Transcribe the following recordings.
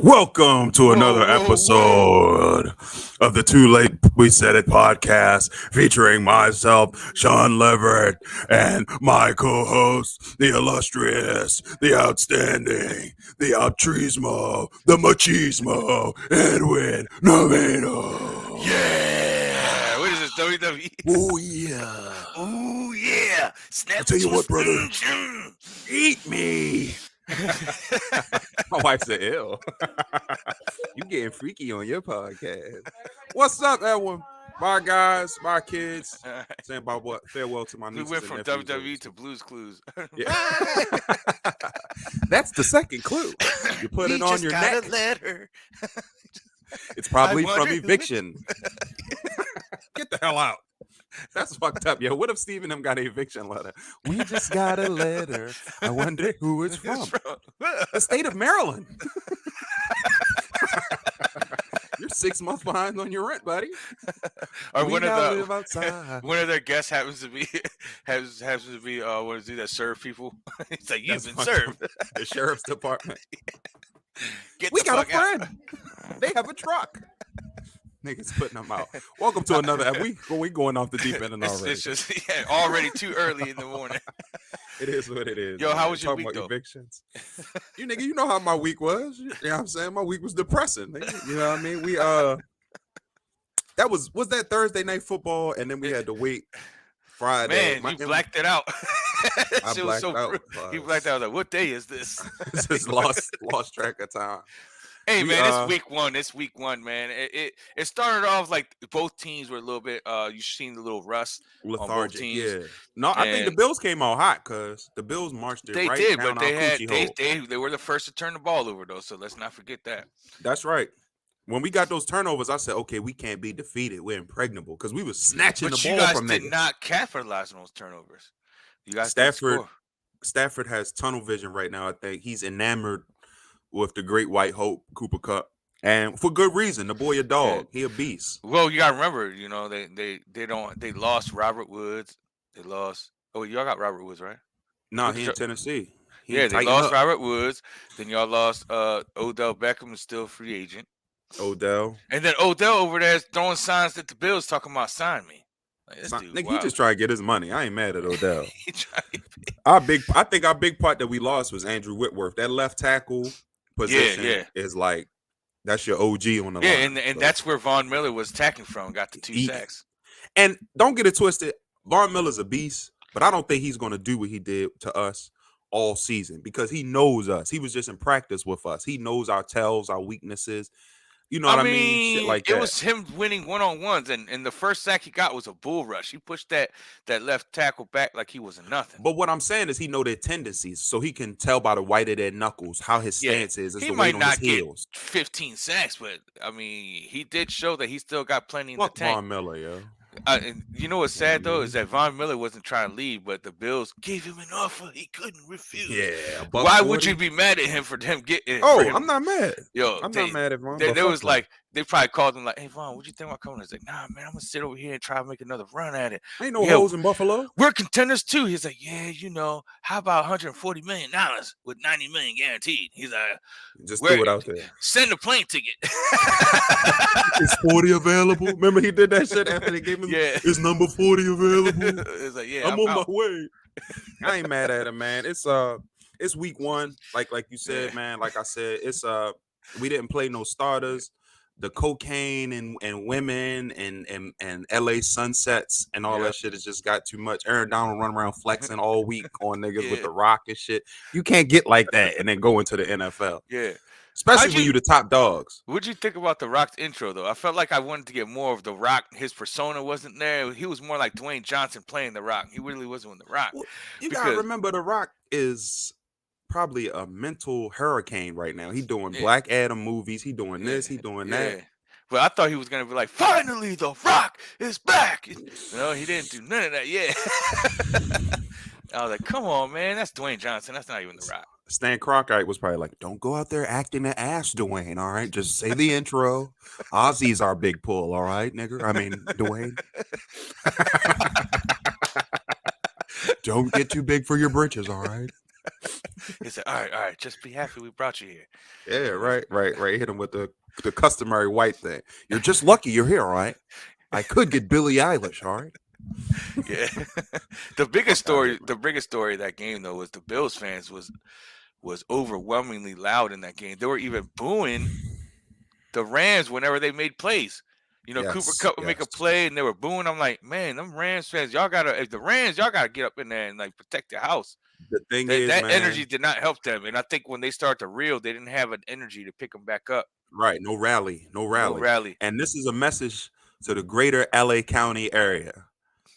Welcome to another Whoa. episode of the Too Late We Said It podcast, featuring myself, Shawn Leverett, and my co-host, the illustrious, the outstanding, the optrismo, the machismo, Edwin Navino. Yeah. What is this, WWE? Oh yeah. Oh, yeah. Snap. I tell you what, brother. Eat me. My wife said, "Ew, you getting freaky on your podcast." What's up, Edwin? My guys, my kids. Saying about what? Farewell to my We nieces went and from nephews. WWE to Blue's Clues. Yeah. That's the second clue. You put it on your neck. A letter. It's probably I from wonder who eviction. Get the hell out. That's fucked up, yo. What if Steve and them got an eviction letter? We just got a letter. I wonder who it's from. The state of Maryland. You're 6 months behind on your rent, buddy. Or We one gotta of live outside. one of their guests happens to be what is it that serve people? It's like you've That's been fucked served. up. The sheriff's department. Get We the got a fuck out. friend. They have a truck. Niggas putting them out. Welcome to another. We going off the deep end already. It's just already too early in the morning. It is what it is. Yo, man. how was your Talking week, about though? evictions. You know how my week was. You know what I'm saying? My week was depressing. Nigga. You know what I mean? We that was that Thursday night football, and then we had to wait Friday. Man, you blacked it out. I Shit was blacked out. You blacked out. Like, what day is this? Just lost track of time. Hey, We, man, it's week one. It's week one, man. It started off like both teams were a little bit. You seen the little rust on both Lethargic, teams. yeah. No, I think the And Bills came out hot because the Bills marched it they right did, down but our they had coochie hole. they were the first to turn the ball over though. So let's not forget that. That's right. When we got those turnovers, I said, okay, we can't be defeated. We're impregnable because we was snatching But the you ball guys from did niggas. not capitalize on those turnovers. You guys didn't score. Stafford has tunnel vision right now. I think he's enamored with the great white hope, Cooper Kupp. And for good reason. The boy a dog. He a beast. Well, you gotta remember, they lost Robert Woods. They lost. Oh, y'all got Robert Woods, right? No, he in Tennessee. They lost Robert Woods. Then y'all lost Odell Beckham is still a free agent. Odell. And then Odell over there is throwing signs that the Bills talking about sign me. Like, this dude, He just trying to get his money. I ain't mad at Odell. He trying to get I think our big part that we lost was Andrew Whitworth. That left tackle position is like that's your OG on the line. and so that's where Von Miller was attacking from. Got the 2 sacks. And don't get it twisted. Von Miller's a beast, but I don't think he's going to do what he did to us all season because he knows us. He was just in practice with us. He knows our tells, our weaknesses. You know what I mean? Shit like that. It was him winning one-on-ones, and the first sack he got was a bull rush. He pushed that left tackle back like he was nothing. But what I'm saying is he know their tendencies, so he can tell by the white of their knuckles how his stance is. He the might weight not on his heels. get 15 sacks, but I mean, he did show that he still got plenty in the tank. Von Miller, yo. And you know what's sad though is that Von Miller wasn't trying to leave, but the Bills gave him an offer he couldn't refuse. Yeah. Why would you be mad at him for them getting? I'm not mad. Yo, I'm not mad at Von. There was like they probably called him like, "Hey Von, what you think about coming?" He's like, "Nah, man, I'm gonna sit over here and try to make another run at it." Ain't no holes in Buffalo. We're contenders too. He's like, "Yeah, how about $140 million with $90 million guaranteed?" He's like, just throw it out there. Send a plane ticket. Is 40 available? Remember he did that shit after they gave him. Yeah. Is number 40 available? It's like, yeah, I'm on my way. I ain't mad at him, man. It's week one, like you said, man. Like I said, it's we didn't play no starters. The cocaine and women and LA sunsets and all that shit has just got too much. Aaron Donald run around flexing all week on niggas with the Rock and shit. You can't get like that and then go into the NFL. Yeah. Especially when you the top dogs. What'd you think about the Rock's intro though? I felt like I wanted to get more of the Rock. His persona wasn't there. He was more like Dwayne Johnson playing the Rock. He really wasn't with the Rock. Well, you gotta remember the Rock is probably a mental hurricane right now. He doing Black Adam movies. He doing this. He doing that. But I thought he was gonna be like, finally, the Rock is back. No, he didn't do none of that. Yeah. I was like, come on, man. That's Dwayne Johnson. That's not even the Rock. Stan Cronkite was probably like, don't go out there acting an ass, Dwayne. All right, just say the intro. Ozzy's our big pull. All right, nigga. I mean, Dwayne. Don't get too big for your britches. All right. He said, all right, just be happy we brought you here. Yeah, You know? right. Hit him with the customary white thing. You're just lucky you're here, all right? I could get Billie Eilish, all right? Yeah. Fuck out of here, The man. biggest story of that game though was the Bills fans was overwhelmingly loud in that game. They were even booing the Rams whenever they made plays. You know, Cooper Yes, Cup would make yes. a play and they were booing. I'm like, man, them Rams fans, if the Rams, y'all gotta get up in there and like protect the house. The thing That is, that energy man, did not help them. And I think when they start to reel, they didn't have an energy to pick them back up. right, no rally, no No rally. rally. And this is a message to the greater LA County area.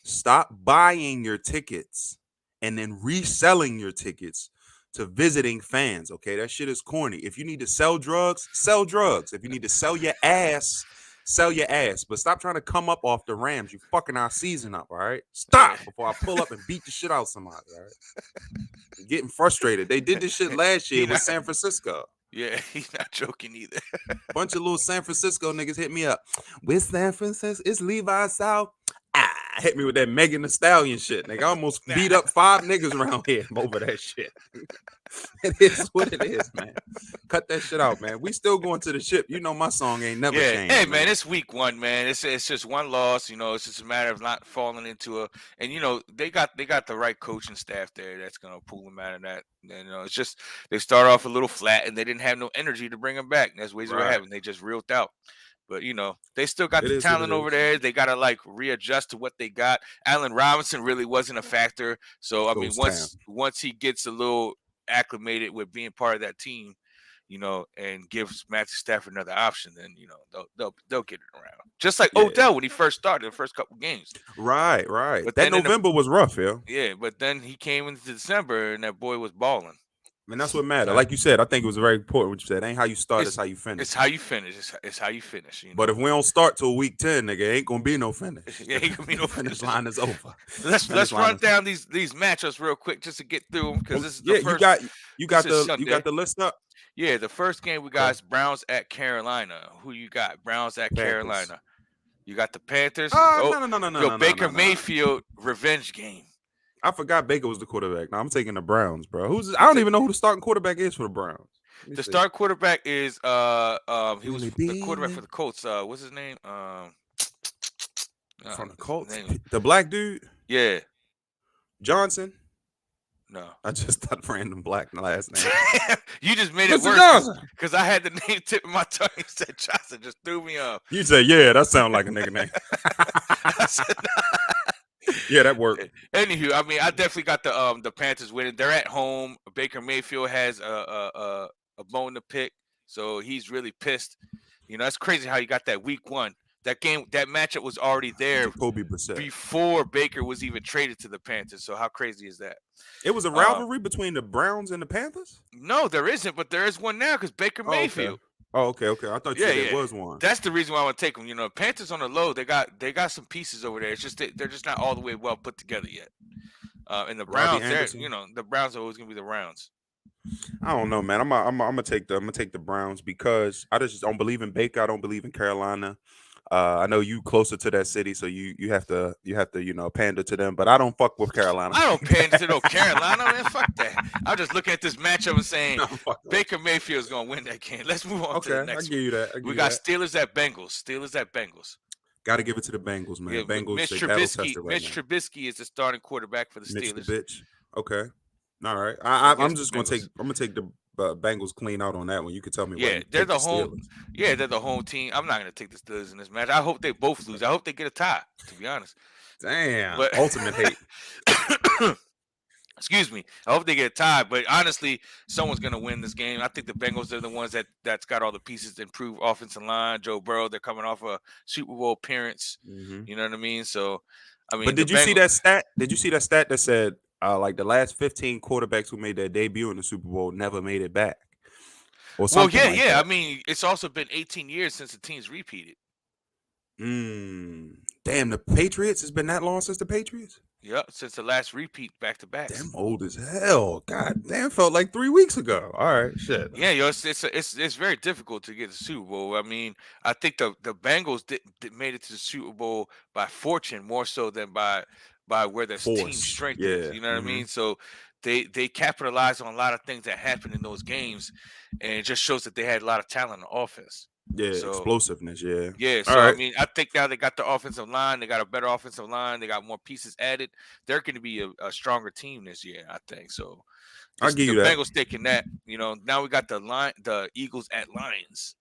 Stop buying your tickets and then reselling your tickets to visiting fans. Okay, that shit is corny. If you need to sell drugs, sell drugs. If you need to sell your ass, sell your ass. But stop trying to come up off the Rams. You fucking our season up. All right, Yeah. stop before I pull up and beat the shit out of somebody. All right, I'm getting frustrated. They did this shit last year He with not, San Francisco. yeah, he's not joking either. Bunch of little San Francisco niggas hit me up. With San Francisco, it's Levi South. Hit me with that Megan Thee Stallion shit, nigga. I almost Nah. beat up 5 niggas around here over that shit. It is what it is, man. Cut that shit out, man. We still going to the ship. You know my song ain't never Yeah, changed, hey man. man, it's week one, man. It's just one loss. You know, it's just a matter of not falling into a. And you know, they got the right coaching staff there that's gonna pull them out of that. And, you know, it's just they start off a little flat and they didn't have no energy to bring them back. That's basically what Right. happened. They just reeled out. But you know, they still got It the is what it talent over is. there. They gotta like readjust to what they got. Allen Robinson really wasn't a factor. So I mean, Ghost Town. once he gets a little acclimated with being part of that team, you know, and gives Matthew Stafford another option, then you know they'll get it around. Just like Yeah. Odell when he first started the first couple games. Right. But That then November was rough, yo. but then he came into December and that boy was balling. And that's what mattered. Like you said, I think it was very important what you said. Ain't how you start, it's how you finish. It's how you finish. It's how you finish. You know? But if we don't start till week 10, nigga, ain't gonna be no finish. Yeah, ain't gonna be no finish line is over. Let's run down these matchups real quick just to get through them because this is the first. You got the list up. Yeah, the first game we got is Browns at Carolina. Who you got? Browns at Panthers. Carolina. You got the Panthers. No. Baker Mayfield revenge game. I forgot Baker was the quarterback. Now I'm taking the Browns, bro. I don't even know who the starting quarterback is for the Browns. The starting quarterback is he was the quarterback for the Colts. What's his name? From the Colts. The black dude? Yeah. Johnson? No. I just thought random black last name. You just made Mr. it worse because I had the name tip in my tongue. You said Johnson, just threw me off. You said, yeah, that sounds like a nigga name. Yeah, that worked. Anywho, I mean, I definitely got the Panthers winning. They're at home. Baker Mayfield has a bone to pick, so he's really pissed. You know, that's crazy how you got that week one. That matchup was already there before Baker was even traded to the Panthers. So how crazy is that? It was a rivalry between the Browns and the Panthers? No, there isn't, but there is one now because Baker Mayfield. Okay. I thought you said there was one. That's the reason why I want to take them. You know, Panthers on the low, they got some pieces over there. It's just they're just not all the way well put together yet. And the Browns, the Browns are always gonna be the Browns. I don't know, man. I'm gonna take the Browns because I just don't believe in Baker. I don't believe in Carolina. I know you closer to that city, so you have to pander to them. But I don't fuck with Carolina. I don't pander to no Carolina, man. Fuck that. I'm just looking at this matchup and saying Baker Mayfield's gonna win that game. Let's move on to the next. I give you that. We got Steelers at Bengals. Got to give it to the Bengals, man. Yeah, Bengals. Mitch Trubisky is the starting quarterback for the Steelers. Mitch the bitch. Okay. All right. I'm just gonna take. I'm gonna take the Bengals clean out on that one. You can tell me. Yeah, they're the home. Yeah, they're the home team. I'm not gonna take the Steelers in this match. I hope they both lose. I hope they get a tie. To be honest. Damn. But ultimate hate. Excuse me. I hope they get a tie. But honestly, someone's gonna win this game. I think the Bengals are the ones that's got all the pieces to improve offensive line. Joe Burrow. They're coming off a Super Bowl appearance. Mm-hmm. You know what I mean? So, I mean. But did you see that stat? Did you see that stat that said? Like the last 15 quarterbacks who made their debut in the Super Bowl never made it back. Or something that. I mean, it's also been 18 years since the team's repeated. Damn, the Patriots? It's been that long since the Patriots? Yep, since the last repeat back-to-backs. Damn old as hell. God damn, felt like 3 weeks ago. All right, shit. Yeah, it's very difficult to get the Super Bowl. I mean, I think the Bengals made it to the Super Bowl by fortune more so than by where their team strength is. You know what I mean? So they capitalized on a lot of things that happened in those games, and it just shows that they had a lot of talent on offense. Yeah, So explosiveness. Yeah. yeah, All so I right. mean, I think now they got the offensive line, they got a better offensive line, they got more pieces added. They're going to be a stronger team this year, I think. So I'll this give the you that. Bengals taking that. Now we got the Eagles at Lions.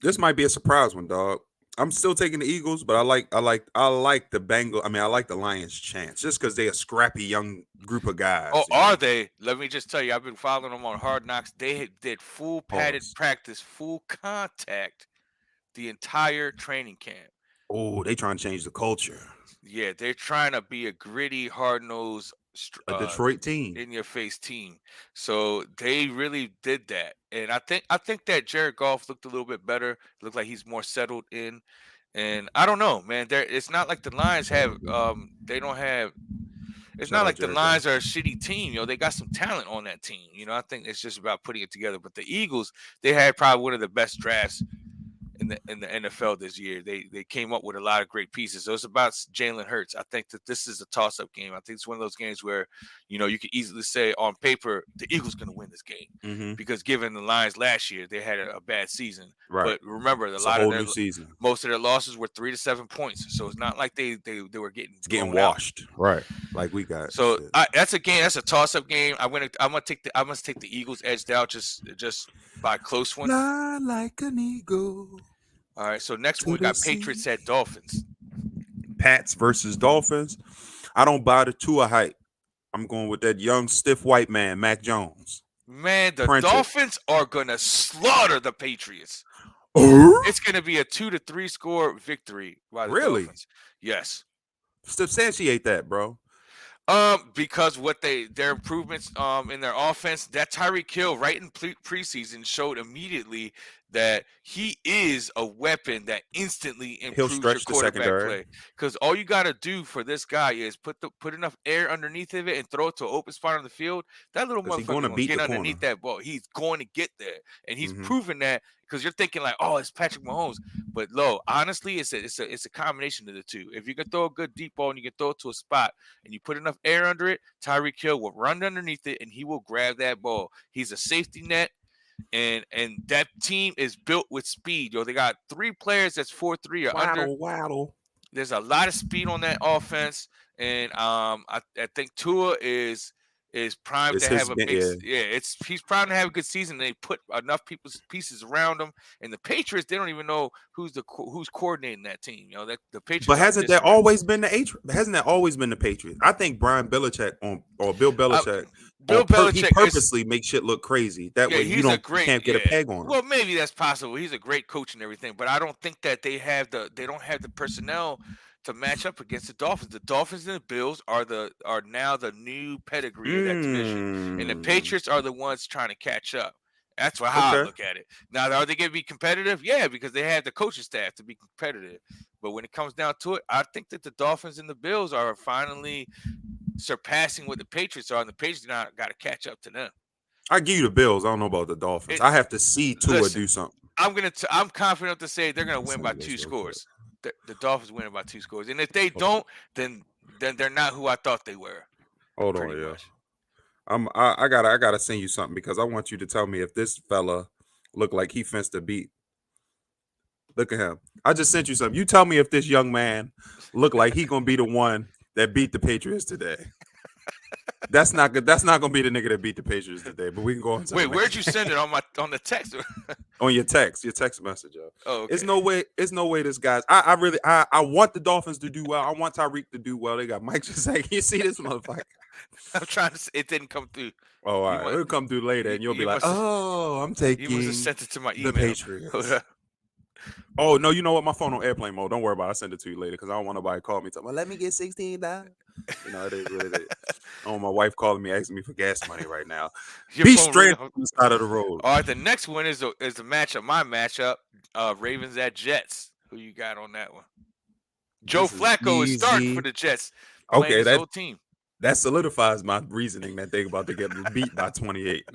This might be a surprise one, dog. I'm still taking the Eagles, but I like the Bengal. I mean, I like the Lions' chance just because they're a scrappy young group of Oh, guys. are they? Let me just tell you, I've been following them on Hard Knocks. Did full padded Pause. practice, full contact the entire training camp. Oh, they trying to change the culture. Yeah, they're trying to be a gritty, hard nosed, A Detroit team. in your face team. So they really did that, and I think that Jared Goff looked a little bit better. Looked like he's more settled in, and I don't know, man. It's not like the Lions have they don't have. It's Shout not out like the Jared Goff. Lions are a shitty team. They got some talent on that team. I think it's just about putting it together. But the Eagles, they had probably one of the best drafts in the NFL this year. They came up with a lot of great pieces. So it's about Jalen Hurts. I think that this is a toss up game. I think it's one of those games where you could easily say on paper the Eagles going to win this game Mm-hmm. because given the Lions last year they had a bad season. Right. But remember, It's a whole new season. most of their losses were 3 to 7 points. So it's not like they were getting It's getting blown out. washed. Right. Like we got. So Shit. that's a game. That's a toss-up game. I must take the Eagles edged out just by a close one. Fly like an eagle. All right. So next To one we the got sea. Patriots at Dolphins. Pats versus Dolphins. I don't buy the Tua hype. I'm going with that young stiff white man, Mac Jones. Man, the Print it. Dolphins are gonna slaughter the Patriots. Oh, It's gonna be a 2 to 3 score victory by the Really? Dolphins. Yes. substantiate that, bro. Because their improvements in their offense, that Tyreek Hill right in preseason showed immediately that he is a weapon that instantly He'll improves your stretch the quarterback secondary. play. Because all you got to do for this guy is put enough air underneath of it and throw it to an open spot on the field. That little 'Cause he motherfucker gonna gonna beat get the underneath corner. that ball. He's going to get there, and he's Mhm. proven that. Because you're thinking like, oh, it's Patrick Mahomes, but honestly, it's a combination of the two. If you can throw a good deep ball and you can throw it to a spot and you put enough air under it, Tyreek Hill will run underneath it and he will grab that ball. He's a safety net, and that team is built with speed. They got 3 players that's 4'3" or under. Waddle. There's a lot of speed on that offense, and I think Tua is primed It's to his have a big- big yeah. he's primed to have a good season. They put enough pieces around him, and the Patriots, they don't even know who's coordinating that team. That the Patriots. But are hasn't that disarray. always been the Hasn't that always been the Patriots? I think Brian Belichick or Bill Belichick Bill he Belichick is purposely makes shit look crazy. That way you can't get a peg on him. Well, maybe that's possible. He's a great coach and everything, but I don't think that they don't have the personnel to match up against the Dolphins. The Dolphins and the Bills are now the new pedigree of that division, and the Patriots are the ones trying to catch up. That's how I Okay. look at it. Now, are they going to be competitive? Yeah, because they have the coaching staff to be competitive. But when it comes down to it, I think that the Dolphins and the Bills are finally surpassing what the Patriots are, and the Patriots now got to catch up to them. I give you the Bills. I don't know about the Dolphins. I have to see Tua do something. I'm confident to say they're gonna win by 2 scores. The Dolphins winning by 2 scores, and if they don't, then they're not who I thought they were. Hold on, yeah. I gotta send you something because I want you to tell me if this fella look like he fenced the beat. Look at him. I just sent you something. You tell me if this young man look like he gonna be the one that beat the Patriots today. That's not good. That's not gonna be the nigga that beat the Patriots today. But we can go on. Wait, where'd you send it on the text? On your text message, yo. Oh, okay. It's no way this guy's. I really want the Dolphins to do well. I want Tyreek to do well. They got Mike just like, you see this motherfucker. I'm trying to. It didn't come through. Oh, all right. It'll come through later, and you'll be like, "Oh, I'm taking." You must have sent it to my email. The Patriots. Oh no, you know what? My phone on airplane mode. Don't worry about it. I'll send it to you later because I don't want nobody to call me. Talking, let me get $16. It is what it is. Oh, my wife calling me, asking me for gas money right now. Be straight on the side of the road. All right, the next one is the matchup. My matchup, Ravens at Jets. Who you got on that one? Joe Flacco is starting for the Jets. Okay, that whole team. That solidifies my reasoning that they're about to get beat by 28.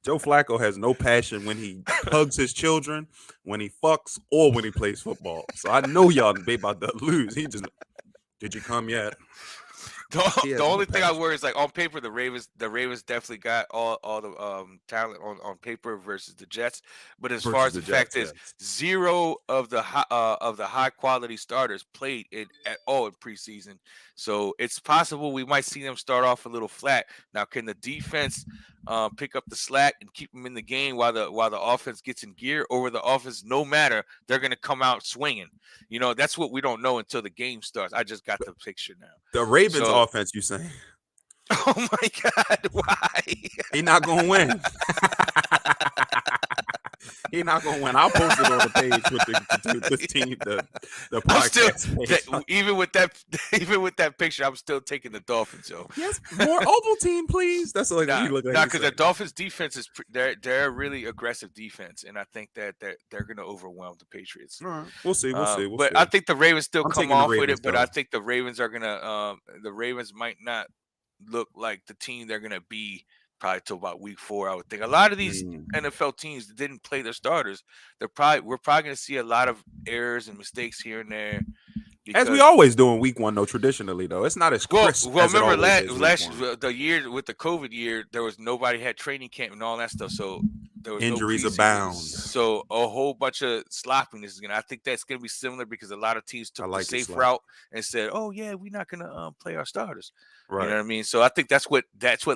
Joe Flacco has no passion when he hugs his children, when he fucks, or when he plays football. So I know y'all they about to lose. He just, did you come yet? The, He the has no only thing I passion worry is like on paper the Ravens definitely got all the talent on paper versus the Jets, but as far versus as the the fact Jets. is Yes. zero of the high quality starters played it at all in preseason, so it's possible we might see them start off a little flat. Now, can the defense pick up the slack and keep them in the game while the offense gets in gear, or the offense, no matter, they're going to come out swinging? That's what we don't know until the game starts. I just got the picture now. The Ravens So, offense, you saying oh my God, why? he not gonna win? He not gonna win. I'll post it on the page with this team, the I'm still podcast that, page. even with that even with that picture, I'm still taking the Dolphins, yo. Yes, more oval team, please. That's like what Nah, he look like. nah, He because said, the Dolphins defense is they're a really aggressive defense, and I think that they're gonna overwhelm the Patriots. "All right, we'll see, we'll see, we'll But I see." think the Ravens still I'm come taking the off with Ravens it. But I though. think the Ravens might not look like the team they're gonna be probably till about week 4. I would think a lot of these Mm. NFL teams that didn't play their starters, we're probably gonna see a lot of errors and mistakes here and there As we because always do in week one, though, traditionally, though. It's not as crisp well, as it remember always is week last one. the year with the COVID year, there was nobody had training camp and all that stuff, so there was no Injuries preseason. abound. So a whole bunch of sloppiness is gonna. I think that's gonna be similar because a lot of teams I took the like it safe sloppy. route and said, "Oh yeah, we're not gonna play our starters." You know Right. what I mean? So I think that's what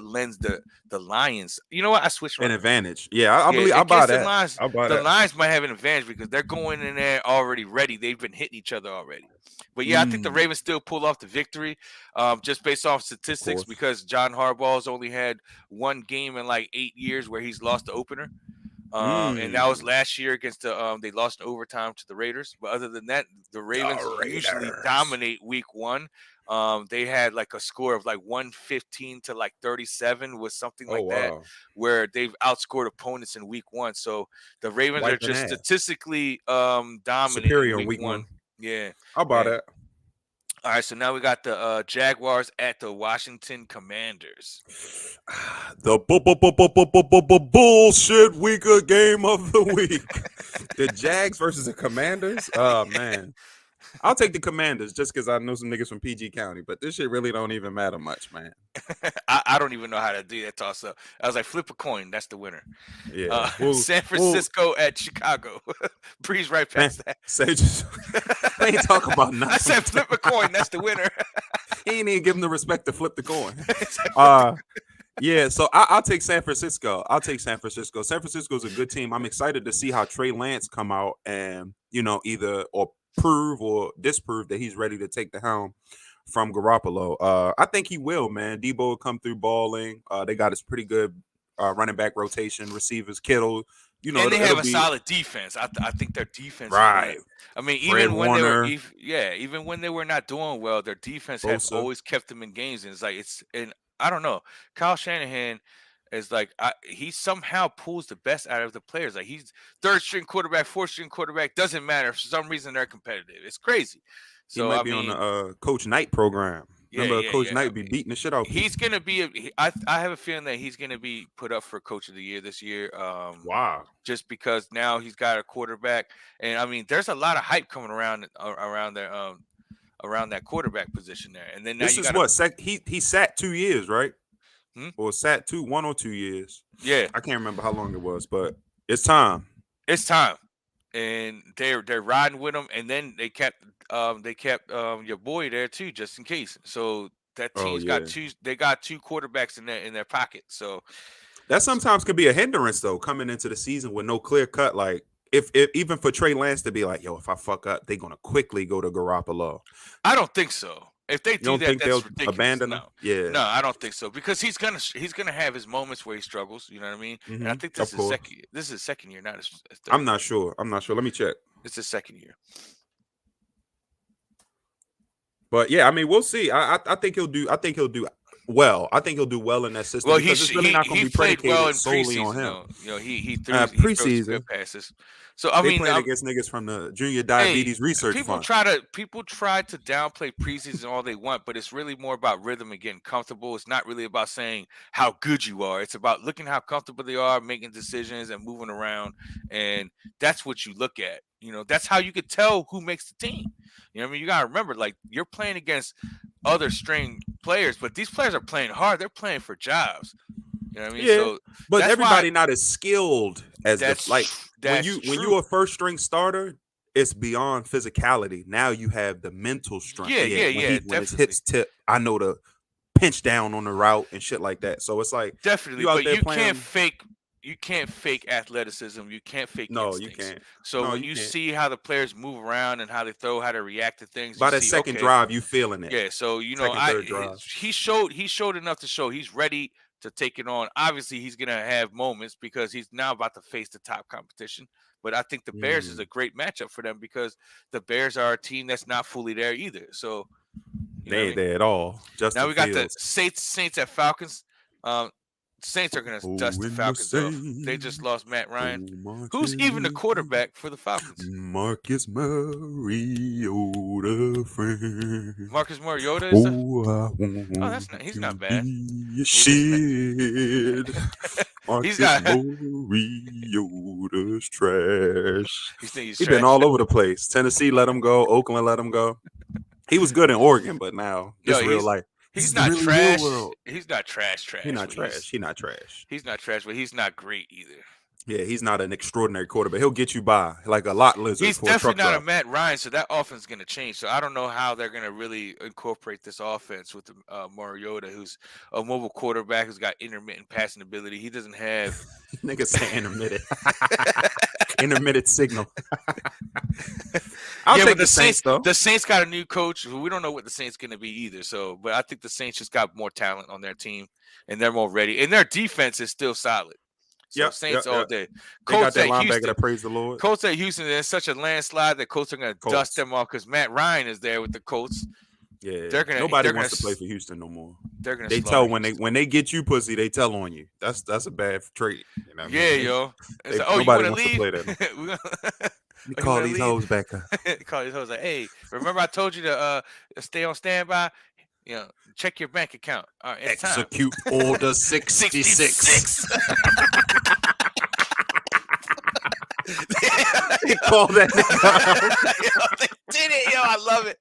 lends the Lions. You know what? I switched my An advantage. Yeah, I yeah, believe I buy against the that. Lions. I buy The that. Lions might have an advantage because they're going in there already ready. They've been hitting each other already. But yeah, I think the Mm, Ravens still pull off the victory, just based off of statistics, course. because John Harbaugh's only had one game in like 8 years where he's lost the opener. And that was Mm. last year against they lost in overtime to the Raiders. But other than that, the Ravens The usually Raiders. dominate week 1. They had like a score of like 115 to like 37 was something Oh like that, wow. where they've outscored opponents in week 1. So the Ravens are Wiping just ass. statistically dominant in Superior in week week 1. one. Yeah. I buy And that. all right, so now we got the Jaguars at the Washington Commanders. The bullshit weaker game of the week. The Jags versus the Commanders. Oh man. I'll take the Commanders just because I know some niggas from PG County, but this shit really don't even matter much, man. I don't even know how to do that toss up. I was like, flip a coin, that's the winner. Yeah. We'll, San Francisco at Chicago. Breeze right man, past that. say just they ain't talking about I nothing. said flip a coin, that's the winner. He ain't even give him the respect to flip the coin. Flip Yeah, so I'll take San Francisco. I'll take San Francisco. San Francisco is a good team. I'm excited to see how Trey Lance come out and either or prove or disprove that he's ready to take the helm from Garoppolo. I think he will, man. Debo will come through balling. They got his pretty good running back rotation, receivers, Kittle. and they It'll have a be solid defense. I think their defense is right. good. I mean, Fred Warner, even when they were not doing well, their defense has Bosa. always kept them in games. And it's like and I don't know. Kyle Shanahan is like he somehow pulls the best out of the players. Like he's third string quarterback, fourth string quarterback, doesn't matter. For some reason, they're competitive. It's crazy. He So might I be on mean, the Coach Knight program. yeah, Remember, yeah, Coach yeah. Knight be beating the shit out of people. He's gonna be. I have a feeling that he's gonna be put up for Coach of the Year this year. Wow. Just because now he's got a quarterback, and I mean, there's a lot of hype coming around that quarterback position there. And then now This you is got a what he sat 2 years, right? hmm? Or sat 1 or 2 years. Yeah, I can't remember how long it was, but it's time. it's time, and they're riding with him, and then they kept your boy there too, just in case. So that Oh team's got yeah. two. They got two quarterbacks in their pocket. So That sometimes could be a hindrance though, coming into the season with no clear cut. Like if even for Trey Lance to be like, yo, if I fuck up, they're gonna quickly go to Garoppolo. I don't think so. If they You do don't that, think that's they'll ridiculous. abandon him? No, Yeah. no, I don't think so because he's gonna have his moments where he struggles. You know what I mean? And I think Of course. this is his second year, not his I'm third not year. sure. I'm not sure. Let me check. It's his second year. But yeah, I mean, we'll see. I think he'll do. I think he'll do well. I think he'll do well in that system Well, because it's really not going he to be played well predicated in solely on preseason him. though. He throws some Preseason, good passes. So I they mean, played against niggas from the Junior hey, Diabetes Research Fund. people try to downplay preseason all they want, but it's really more about rhythm and getting comfortable. It's not really about saying how good you are. It's about looking how comfortable they are, making decisions and moving around, and that's what you look at. That's how you could tell who makes the team. You know what I mean? You gotta remember, like you're playing against other string players, but these players are playing hard. They're playing for jobs. You know what I mean? Yeah, So but that's why everybody not as skilled as the like when that's when true. you a first string starter, it's beyond physicality. Now you have the mental strength. Yeah, Yeah, yeah, when yeah, he when his definitely. hips tip, I know to pinch down on the route and shit like that. So it's like Definitely, you out but there playing. you can't fake athleticism. You can't fake No, you instincts. can't. So No, when you you can't. see how the players move around and how they throw, how they react to things, you By that see, second okay, drive, you feeling it. yeah. So Second, third drive. he showed enough to show he's ready to take it on. Obviously, he's gonna have moments because he's now about to face the top competition. But I think the Bears is a Mm, great matchup for them because the Bears are a team that's not fully there either. So you know they what I ain't mean. there at all. Now Justin we got the Fields. Saints at Falcons. Um, Saints are gonna Oh, dust the when the Falcons off. They just lost Saints Matt go Ryan, who's even the marching, quarterback for the Falcons. Marcus Mariota friend. Marcus Mariota is the. Oh, I Oh, want that's not. He's to not bad. be a He just. shit. He's Marcus got. Mariota's trash. You think he's He been trash? all over the place. Tennessee let him go. Oakland let him go. He was good in Oregon, but now Yo, this real life. This he's is the not really real trash. world. He's not trash. He Trash, not but trash. He not trash. he's not trash, but he's not great either. Yeah, he's not an extraordinary quarterback. He'll get you by like a lot lizard He's for a definitely truck not a driver. Matt Ryan, so that offense is going to change. So I don't know how they're going to really incorporate this offense with Mariota, who's a mobile quarterback who's got intermittent passing ability. He doesn't have. Nigga say intermittent. Intermittent signal. I'll Yeah, take but the Saints though. the Saints got a new coach. We don't know what the Saints going to be either. So, but I think the Saints just got more talent on their team, and they're more ready. And their defense is still solid. So Yep, Saints yep, all yep. day. They got Colts that at linebacker Houston. that praise the Lord. Colts at Houston. There's such a landslide that Colts are going to dust Colts. them off because Matt Ryan is there with the Colts. Yeah, nobody They're wants gonna to play for Houston no more. they're gonna They slaughter tell Houston. when they get you pussy, they tell on you. That's a bad trait. You know what Yeah, I mean? yo. It's like, oh, you Nobody want to wants to leave? play that. No. You You call want to these leave? hoes back up. Call these hoes like, hey, remember I told you to stay on standby? You know, check your bank account. All right, it's time. Execute order 66. Call that nigga. Yo, they did it, yo. I love it.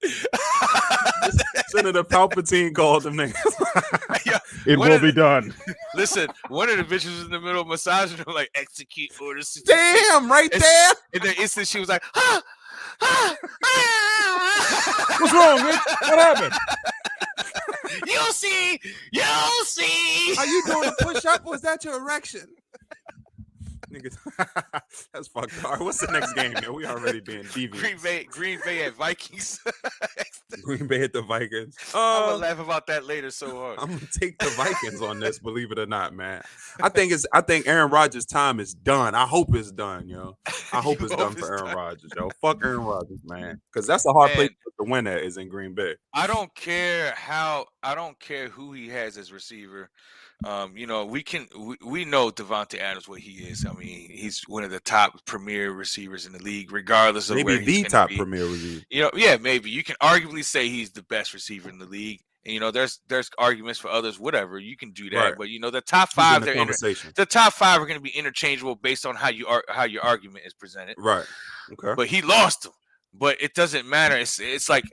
Senator Palpatine called them niggas. Yo, It will be done. Listen, one of the bitches was in the middle of massaging her, like, execute order 66. Damn, right there. And then instant she was like, ah, ah, ah. What's wrong, Rich? What happened? You'll see. You'll see. Are you doing a push-up or is that your erection? Niggas, that's fucked up. All right, what's the next game, man? We already being deviant. Green Bay at Vikings. Green Bay at the Vikings. I'm gonna laugh about that later so hard. I'm gonna take the Vikings on this, believe it or not, man. I think Aaron Rodgers' time is done. I hope it's done, yo. I hope it's done for Aaron Rodgers, yo. Fuck Aaron Rodgers, man. Because that's a hard place to win at is in Green Bay. I don't care who he has as receiver. You know, we know Devontae Adams what he is. I mean, he's one of the top premier receivers in the league, regardless of maybe where he's the top be. premier receiver. You know, yeah, maybe you can arguably say he's the best receiver in the league. And, you know, there's arguments for others, whatever. You can do that, Right. but you know, the top five, the top five are going to be interchangeable based on how your argument is presented. Right. Okay. But he lost them. But it doesn't matter. It's like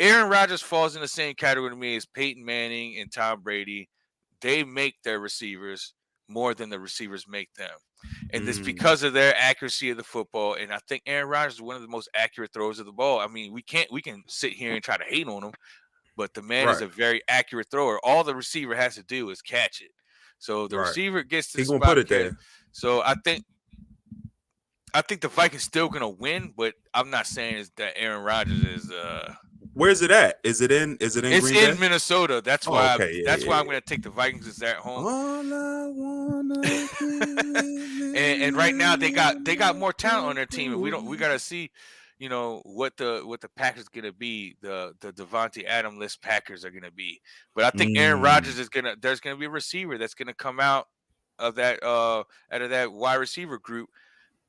Aaron Rodgers falls in the same category to me as Peyton Manning and Tom Brady. They make their receivers more than the receivers make them. And it's because of their accuracy of the football. And I think Aaron Rodgers is one of the most accurate throwers of the ball. I mean, we can sit here and try to hate on him, but the man is a very accurate thrower. All the receiver has to do is catch it. So the receiver gets to the spot. Put it there. So I think the Vikings still gonna win, but I'm not saying is that Aaron Rodgers is Where's it at? Is it in It's Green in Bay? Minnesota. That's why why I'm gonna take the Vikings as at home. All I wanna and right now they got more talent on their team, and we gotta see, you know, what the Packers gonna be. The Devontae Adams Packers are gonna be. But I think Aaron Rodgers there's gonna be a receiver that's gonna come out of that wide receiver group.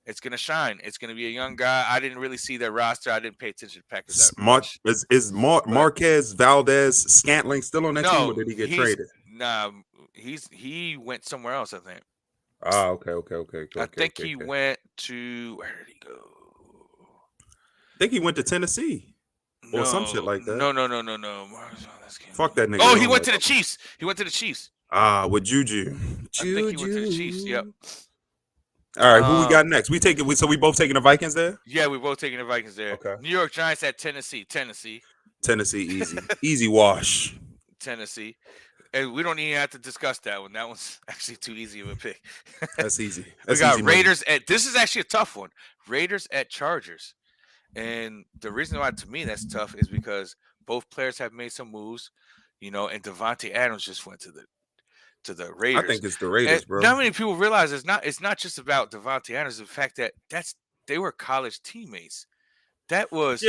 It's gonna shine. It's gonna be a young guy. I didn't really see their roster. I didn't pay attention to Packers that much. Is Marquez Valdez Scantling still on that team, or did he get traded? Nah, he went somewhere else, I think. Okay. I think he went to, where did he go? I think he went to Tennessee. or some shit like that. No. Fuck that nigga. Oh, We he don't went gotta to the talk about Chiefs. He went to the Chiefs. with Juju. I think he went to the Chiefs. Yep. Juju. All right, who we got next? We take it. So we both taking the Vikings there. Yeah, we both taking the Vikings there. Okay. New York Giants at Tennessee. Tennessee, easy wash. Tennessee. And we don't even have to discuss that one. That one's actually too easy of a pick. That's easy. We That's got easy money. Raiders at. This is actually a tough one. Raiders at Chargers. And the reason why to me that's tough is because both players have made some moves, and Devontae Adams just went to the Raiders. I think it's the Raiders, and bro. not many people realize it's not just about Devontae Adams. The fact that they were college teammates. That was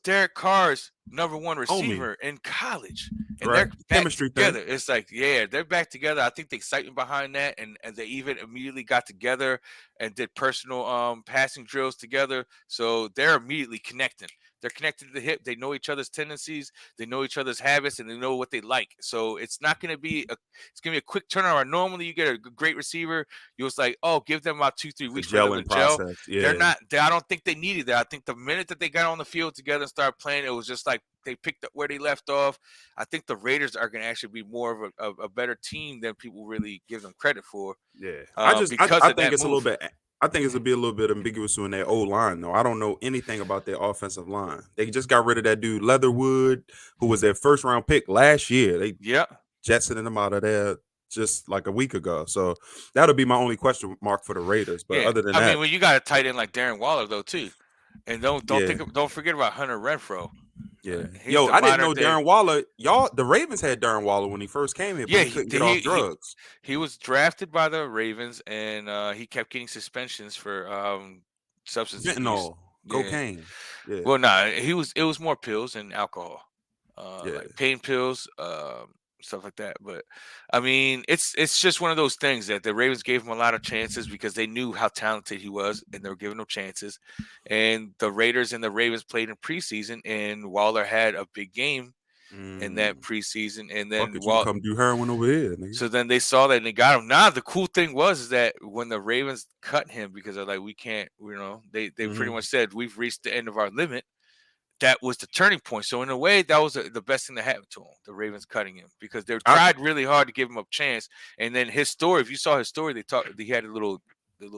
Derek Carr's number one receiver in college. And right. They're back Chemistry together. thing. It's like, yeah, they're back together. I think the excitement behind that, and they even immediately got together and did personal passing drills together. So they're immediately connecting. They're connected to the hip. They know each other's tendencies. They know each other's habits, and they know what they like. So it's not going to be it's going to be a quick turnaround. Normally, you get a great receiver. You was like, oh, give them about 2-3 weeks for them to gel. Yeah. They're not. I don't think they needed that. I think the minute that they got on the field together and started playing, it was just like they picked up where they left off. I think the Raiders are going to actually be more of a better team than people really give them credit for. Yeah, I think it's move. a little bit. I think it's a little bit ambiguous in their old line, though. I don't know anything about their offensive line. They just got rid of that dude Leatherwood, who was their first round pick last year. They jetsoning him out of there just like a week ago. So that'll be my only question mark for the Raiders. But other than that, I mean, when you got a tight end like Darren Waller though too, and don't forget about Hunter Renfrow. Yeah, I didn't know Darren Waller. The Ravens had Darren Waller when he first came here, but he couldn't get off drugs. He was drafted by the Ravens, and he kept getting suspensions for substance abuse. Cocaine. Yeah. Well, it was more pills and alcohol, like pain pills, stuff like that. But I mean, it's just one of those things that the Ravens gave him a lot of chances because they knew how talented he was, and they were giving him chances. And the Raiders and the Ravens played in preseason, and Waller had a big game in that preseason. And then come do heroin over here. Nigga. So then they saw that and they got him. Now the cool thing is that when the Ravens cut him because they're like, we can't, they pretty much said we've reached the end of our limit. That was the turning point. So in a way, that was the best thing that happened to him, the Ravens cutting him, because they tried really hard to give him a chance. And then his story, if you saw his story, he had the little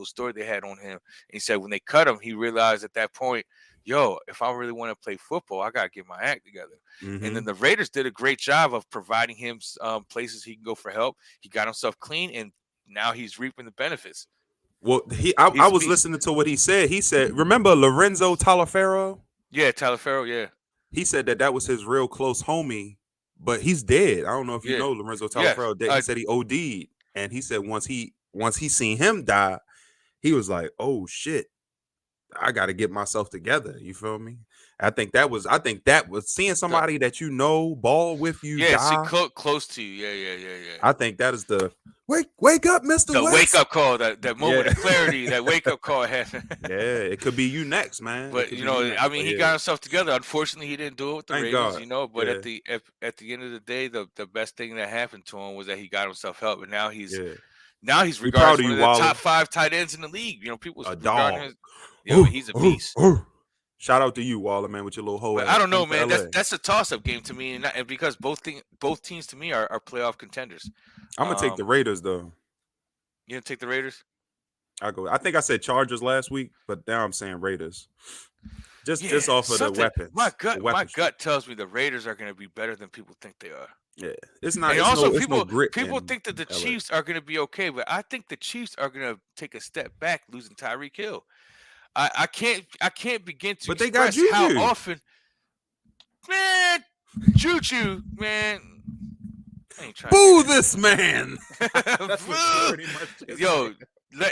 story they had on him. And he said when they cut him, he realized at that point, if I really want to play football, I got to get my act together. And then the Raiders did a great job of providing him places he can go for help. He got himself clean, and now he's reaping the benefits. Well, I was listening to what he said. He said, remember Lorenzo Taliaferro? Yeah, Taliaferro, yeah. He said that was his real close homie, but he's dead. I don't know if you know Lorenzo Taliaferro. He said he OD'd, and he said once he seen him die, he was like, "Oh shit, I got to get myself together." You feel me? I think that was seeing somebody that ball with you. Yeah, die, close to you. Yeah. I think that is the wake up, Mr. The West. wake up call, that moment of clarity, that wake up call had. Yeah, it could be you next, man. But he got himself together. Unfortunately, he didn't do it with the Ravens, But at the end of the day, the best thing that happened to him was that he got himself help, and now he's regarded as one of the top 5 tight ends in the league. People regard him as, he's a beast. Shout out to you, Waller, man, with your little hoe. I don't know, man. That's a toss-up game to me, and because both teams to me are playoff contenders. I'm gonna take the Raiders, though. You gonna take the Raiders? I'll go. I think I said Chargers last week, but now I'm saying Raiders. Just off of the weapons. My gut tells me the Raiders are gonna be better than people think they are. Yeah, it's not. And it's also, no grit people think that the Chiefs are gonna be okay, but I think the Chiefs are gonna take a step back, losing Tyreek Hill. I can't begin to express how often, man, Juju, man. Boo this man.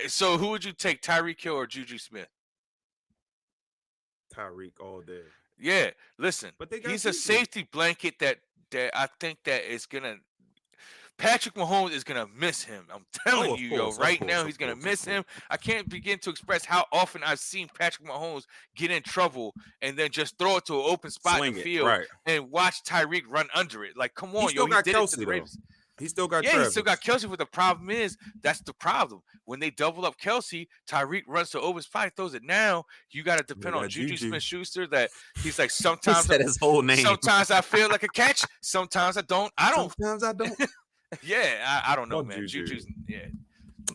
So who would you take, Tyreek Hill or Juju Smith? Tyreek all day. Yeah, listen, but he's a safety blanket that I think that is gonna. Patrick Mahomes is gonna miss him. I'm telling you, right now he's gonna miss him. I can't begin to express how often I've seen Patrick Mahomes get in trouble and then just throw it to an open spot in the field and watch Tyreek run under it. Like, come on, he did it to the Ravens. He still got Yeah, he still got Travis. Kelsey, but the problem is that's the problem. When they double up Kelsey, Tyreek runs to Owen's spot, throws it now. You got to They depend on got Juju Juju. Smith-Schuster. That he's like He said his whole name. sometimes I feel like a catch, sometimes I don't. I don't. Sometimes I don't. Yeah, I don't know, Fuck man. Juju. Juju's yeah.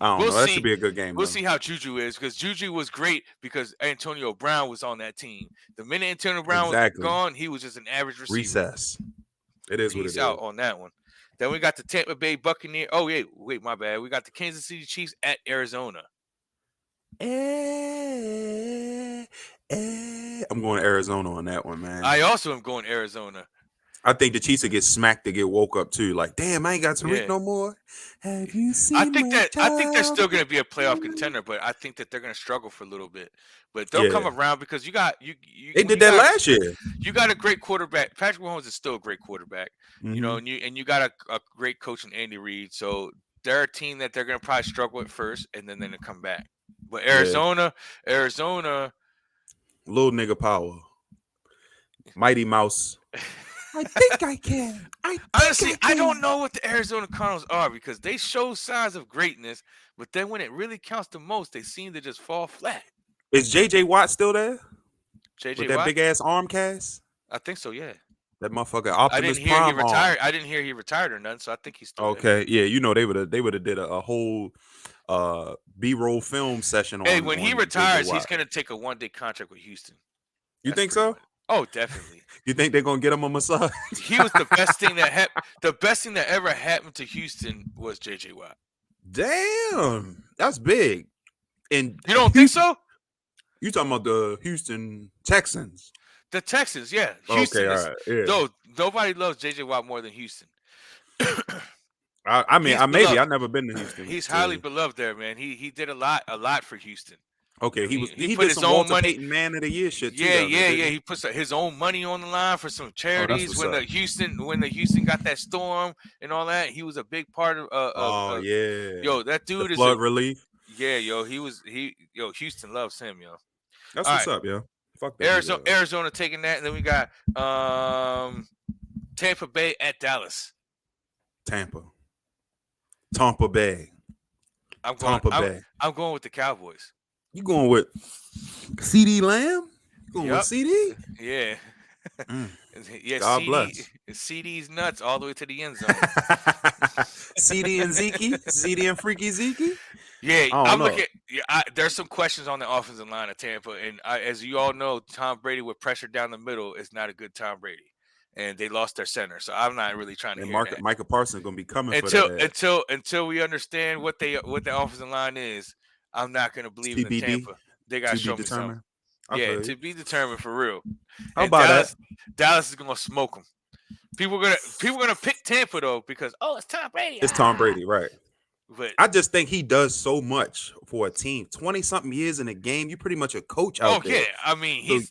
I don't We'll know. That should see. be a good game We'll though. see how Juju is because Juju was great because Antonio Brown was on that team. The minute Antonio Brown was Exactly. gone, he was just an average receiver. Recess. It is what it He's is. out on that one. Then we got the Tampa Bay Buccaneers. Oh, wait, my bad. We got the Kansas City Chiefs at Arizona. I'm going to Arizona on that one, man. I also am going Arizona. I think the Chiefs will get smacked to get woke up too. Like, damn, I ain't got Tariq Yeah. no more. Have you seen? I think they're still going to be a playoff contender, but I think that they're going to struggle for a little bit. But they'll come around because you got you. They did that last year. You got a great quarterback. Patrick Mahomes is still a great quarterback. Mm-hmm. You know, and you got a great coach in Andy Reid. So they're a team that they're going to probably struggle at first, and then they're going to come back. But Arizona, little nigga power, Mighty Mouse. I think I can. Honestly, I don't know what the Arizona Cardinals are because they show signs of greatness, but then when it really counts the most, they seem to just fall flat. Is JJ Watt still there? JJ with that Watt? big ass arm cast? I think so, yeah. That motherfucker Optimus I didn't hear Prime he retired. arm. I didn't hear he retired or nothing, so I think he's still okay. Yeah, you know they would have did a whole B-roll film session on. Hey, when he retires, JJ he's gonna take a 1-day contract with Houston. You think so? Much. Oh, definitely. You think they're gonna get him a massage? He was the best thing that the best thing that ever happened to Houston was JJ Watt. Damn, that's big. And you don't think so? You talking about the Houston Texans? The Texans, yeah. Houston okay, is, all right. Yeah. No, nobody loves JJ Watt more than Houston. I mean, maybe I've never been to Houston. He's highly beloved there, man. He did a lot for Houston. Okay, he put did his some own Walter money. Payton Man of the Year shit. Yeah, too, yeah. He puts his own money on the line for some charities. When the Houston got that storm and all that, he was a big part of. Yeah. Yo, that dude is flood relief. Yeah, yo, Houston loves him, yo. That's what's up, yo. Fuck that. Arizona taking that, and then we got Tampa Bay at Dallas. Tampa Bay. I'm going with the Cowboys. You going with CD Lamb? You going with CD? Yeah. Yeah. God bless. CD's nuts all the way to the end zone. CD and Zeke? CD and Freaky Zeke? Yeah, I'm looking. There's some questions on the offensive line of Tampa, and as you all know, Tom Brady with pressure down the middle is not a good Tom Brady, and they lost their center. So I'm not really trying to hear that. Micah Parsons gonna be coming for that. Until we understand what the offensive line is. I'm not gonna believe in Tampa. They gotta show me something. Yeah, to be determined for real. How about that? Dallas is gonna smoke them. People gonna pick Tampa though because it's Tom Brady. It's Tom Brady, right? But I just think he does so much for a team. 20-something years in a game, you're pretty much a coach out there. Oh yeah, I mean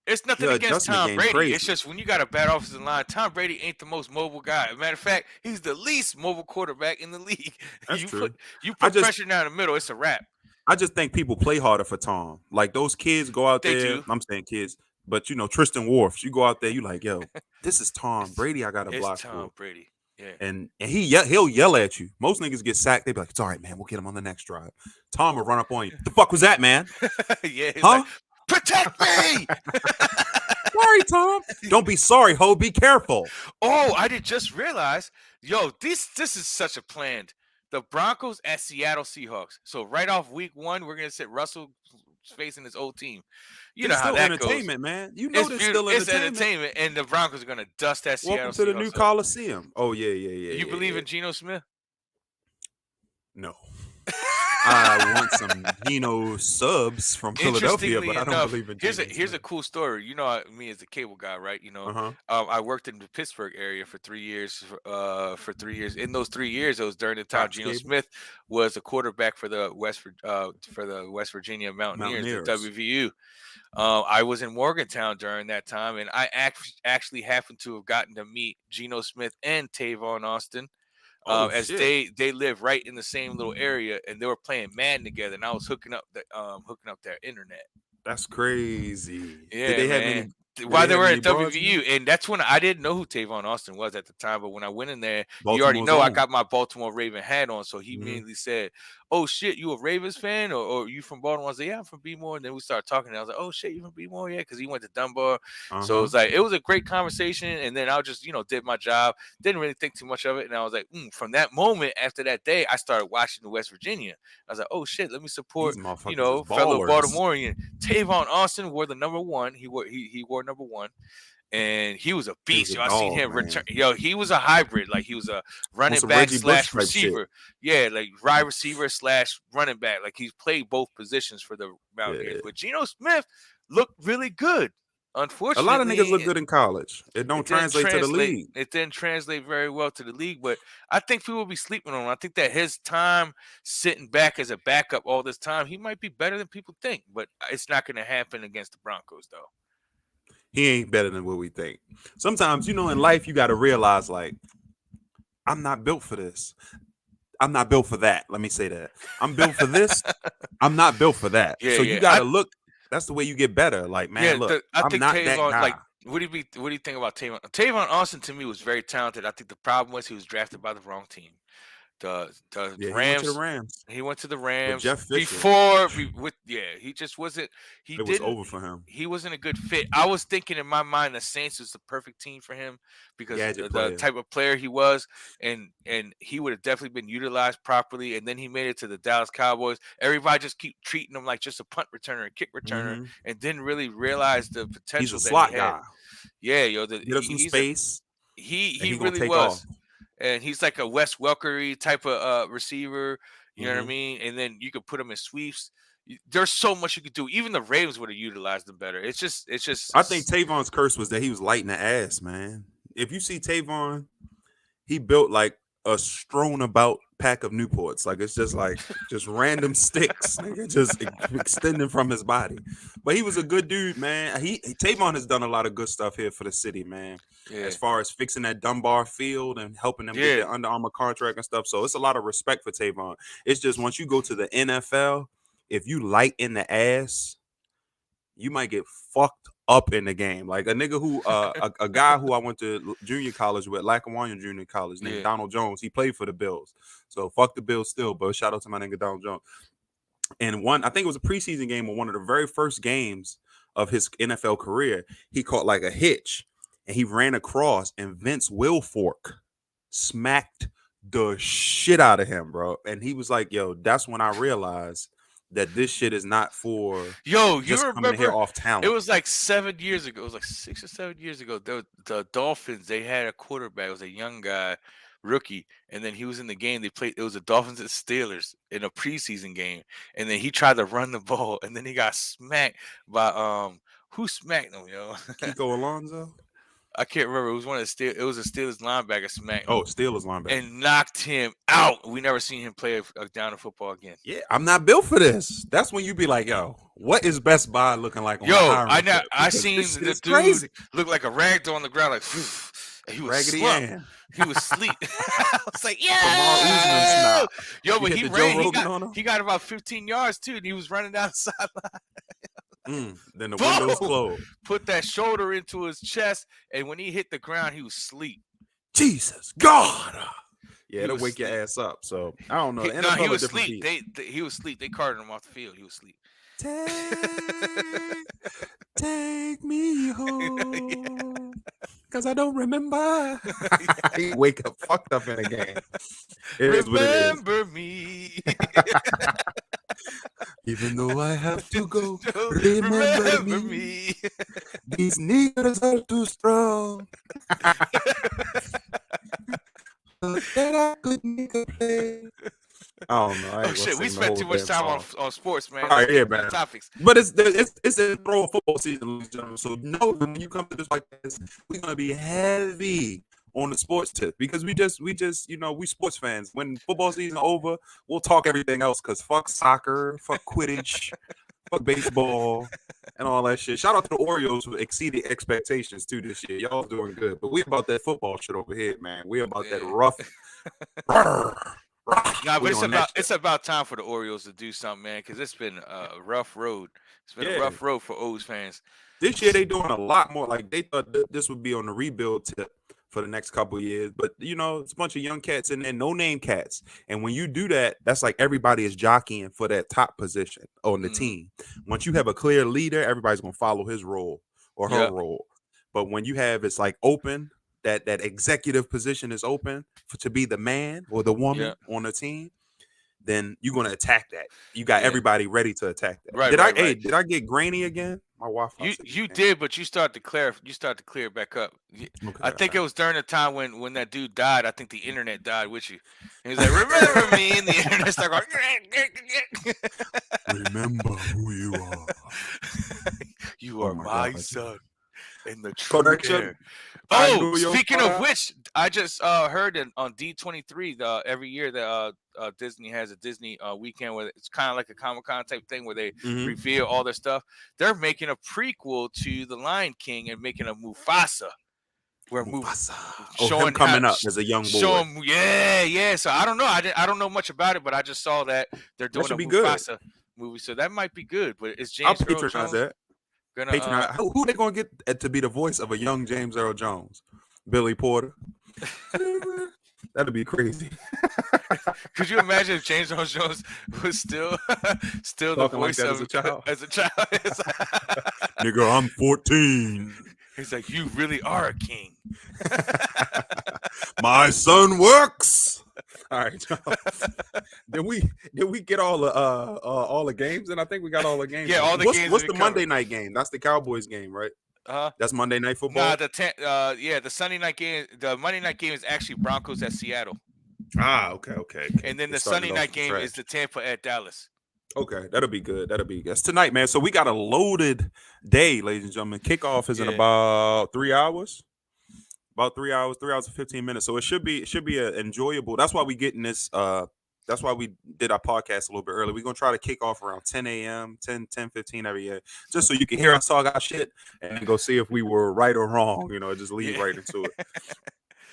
it's nothing against Tom Brady. Crazy. It's just when you got a bad offensive line, Tom Brady ain't the most mobile guy. Matter of fact, he's the least mobile quarterback in the league. That's true. You put pressure down the middle, it's a wrap. I just think people play harder for Tom. Like those kids go out there. Do. I'm saying kids, but Tristan Wirfs. You go out there, you like, yo, this is Tom Brady. I got to block for. Tom Brady. Yeah. And he'll yell at you. Most niggas get sacked. They be like, it's all right, man. We'll get him on the next drive. Tom will run up on you. The fuck was that, man? Yeah. Huh? Like, protect me. Sorry, Tom. Don't be sorry, ho. Be careful. Oh, I did just realize, yo, this is such a planned. The Broncos at Seattle Seahawks. So right off week 1, we're gonna sit Russell facing his old team. You know how that entertainment, goes. man. You know it's still it's entertainment, and the Broncos are gonna dust that Seattle. Welcome to the new Coliseum. Oh yeah. You believe in Geno Smith? No. I want some Geno subs from Philadelphia, but I don't believe in Geno. Here's a cool story. You know, me as a cable guy, right? You know, I worked in the Pittsburgh area for 3 years. In those 3 years, it was during the time Geno Smith was a quarterback for the West Virginia Mountaineers, the WVU. I was in Morgantown during that time, and I actually happened to have gotten to meet Geno Smith and Tavon Austin. As they live right in the same little area, and they were playing Madden together, and I was hooking up their internet. That's crazy. Yeah, Did they have any? Did while they they have were any at broads in WVU, there? and that's when I didn't know who Tavon Austin was at the time. But when I went in there, you already Baltimore's know I own. got my Baltimore Raven hat on, so he Hmm. immediately said, "Oh shit, you a Ravens fan, or you from Baltimore?" I was like, "Yeah, I'm from B-more." And then we started talking, and I was like, "Oh shit, you from B-more?" Yeah, because he went to Dunbar. So Uh-huh. it was a great conversation. And then I just did my job, didn't really think too much of it, and I was like, from that moment after that day, I started watching the West Virginia. I was like, "Oh shit, let me support." These motherfuckers is Fellow ballers. Baltimorean Tavon Austin wore the number one. He wore number one, and he was a He was beast. a Yo, I seen dog, him return. man. Yo, he was a hybrid. Like he was a On running some back Reggie Bush slash type shit. receiver. Yeah, like wide receiver slash running back. Like he's played both positions for the Mountaineers. Yeah. But Geno Smith looked really good. A lot of niggas look Unfortunately, good in college. It don't it didn't translate to the translate. league. It didn't translate very well to the league, but I think people will be sleeping on him. I think that his time sitting back as a backup all this time, he might be better than people think. But it's not going to happen against the Broncos, though. He ain't better than what we think. Sometimes, in life, you got to realize, like, I'm not built for this. I'm not built for that. Let me say that. I'm built for this. I'm not built for that. Yeah, So you yeah. got to look. That's the way you get better. Like, man, Yeah, look, I I'm think not that Tavon. guy. Like, what do you think about Tavon? Tavon Austin to me was very talented. I think the problem was he was drafted by the wrong team. The Yeah, he went to the Rams. Rams He went to the with Rams Jeff Fisher. before he just wasn't. He It was didn't. over for him. He wasn't a good fit. I was thinking in my mind the Saints was the perfect team for him because Gadget the player. type of player he was, and he would have definitely been utilized properly. And then he made it to the Dallas Cowboys. Everybody just keep treating him like just a punt returner and kick returner, Hmm. and didn't really realize the He's a potential that he slot had. guy. Yeah, Get him some space, and he he gonna really take off. was, and he's like a Wes Welkery type of receiver. You know what I Hmm. mean? And then you could put him in sweeps. There's so much you could do. Even the Ravens would have utilized him better. I think Tavon's curse was that he was light in the ass, man. If you see Tavon, he built like a strewn about pack of Newports. Like it's just random sticks, nigga, just extending from his body. But he was a good dude, man. Tavon has done a lot of good stuff here for the city, man. Yeah, As far as fixing that Dunbar field and helping them get yeah, their Under Armour contract and stuff. So it's a lot of respect for Tavon. It's just once you go to the NFL, if you light in the ass, you might get fucked up in the game. Like a nigga who a guy who I went to junior college with, Lackawanna Junior College, named yeah. Donald Jones. He played for the Bills. So fuck the Bills still, but shout out to my nigga Donald Jones. And I think it was a preseason game or one of the very first games of his NFL career, he caught like a hitch and he ran across and Vince Wilfork smacked the shit out of him, bro. And he was like, yo, that's when I realized that this shit is not for Yo, you just coming here remember? off It talent. was like 7 years ago. It was like 6 or 7 years ago. The Dolphins, they had a quarterback. It was a young guy, rookie, and then he was in the game. They played. It was the Dolphins and Steelers in a preseason game, and then he tried to run the ball, and then he got smacked by who smacked him, yo? Kiko Alonso? I can't remember. It was one of the It was a Steelers linebacker smacked him Oh, Steelers linebacker. and knocked him out. We never seen him play a down of football again. Yeah, I'm not built for this. That's when you be like, yo, what is Best Buy looking like on a Yo, hiring clip? I Because seen this shit the is dude crazy. look like a rag on the ground, like he was Raggedy slumped. Ann. He was asleep. I was like, Kamar Usman yeah, snap. yo, You but hit he the Joe ran. Rogan on him? He got about 15 yards too, and he was running down the sideline. Then the windows Boom! closed. Put that shoulder into his chest, and when he hit the ground, he was asleep. Jesus God. Yeah, He it'll was wake your asleep. ass up. So I don't know. He, The no, he NFL a was different asleep. beast. He was asleep. They carted him off the field. He was asleep. Take me home. Cause I don't remember. He wake up fucked up in a game. It is what it is. Remember me. Even though I have to go, remember me. These niggas are too strong. That I could make a play. I don't know. Oh shit, we spent too much time on sports, man. All right, yeah, Let's man. topics. But it's a throw of football season, ladies and gentlemen. So know when you come to this podcast, we're gonna be heavy on the sports tip because we just we sports fans. When football season over, we'll talk everything else because fuck soccer, fuck Quidditch, fuck baseball, and all that shit. Shout out to the Orioles who exceeded expectations too this year. Y'all doing good, but we about that football shit over here, man. We about that rough. Nah, but it's about time for the Orioles to do something, man, because it's been a rough road. It's been a rough road for O's fans. This year they doing a lot more. Like they thought this would be on the rebuild tip for the next couple of years, but it's a bunch of young cats in there, no name cats. And when you do that, that's like everybody is jockeying for that top position on the team. Once you have a clear leader, everybody's gonna follow his role or her Yeah, role. But when you have it's like open, that executive position is open to be the man or the yeah, woman on the team, then you're gonna attack that. You got yeah. everybody ready to attack that. Right, right, right. Did I get grainy again? My Wi-Fi You signal you came. did, but you start to clear. You start to clear back up. Okay, I all think it right. was during the time when that dude died. I think the internet died with you. And he was like, "Remember me?" And the internet started going. Remember who you are. You Oh are my my god. son and the true Connection. heir. I Oh, knew your speaking of father. which, I just heard on D23 every year that Disney has a Disney weekend where it's kind of like a Comic-Con type thing where they Mm-hmm. reveal all their stuff. They're making a prequel to The Lion King and making a Mufasa where Mufasa. Oh, him showing how coming up as a young boy. show him, yeah. So I don't know. I don't know much about it, but I just saw that they're That doing should a be good. Mufasa movie, so that might be good. But is I'll James Earl patronize Jones that. gonna Patronize. Who they gonna get to be the voice of a young James Earl Jones? Billy Porter. That'd be crazy. Could you imagine if James Earl Jones was still the Talking like voice that as a of child. as a child? Nigga, I'm 14. He's like, you really are a king. My son works. All right, did we get all the games? And I think we got all the games. Yeah, all the games What's we the covered. Monday night game? That's the Cowboys game, right? That's Monday Night Football. Nah, the Sunday night game, the Monday night game is actually Broncos at Seattle, Okay. and then It's the starting Sunday off night game trash. is the Tampa at Dallas. Okay, that'll be good. That's tonight, man. So we got a loaded day, ladies and gentlemen. Kickoff is in Yeah, about 3 hours. About 3 hours, 3 hours and 15 minutes. So it should be enjoyable. That's why we getting this. That's why we did our podcast a little bit early. We're gonna try to kick off around 10 a.m., 10:15 every year, just so you can hear us talk our shit and then go see if we were right or wrong. Just lead yeah. right into it.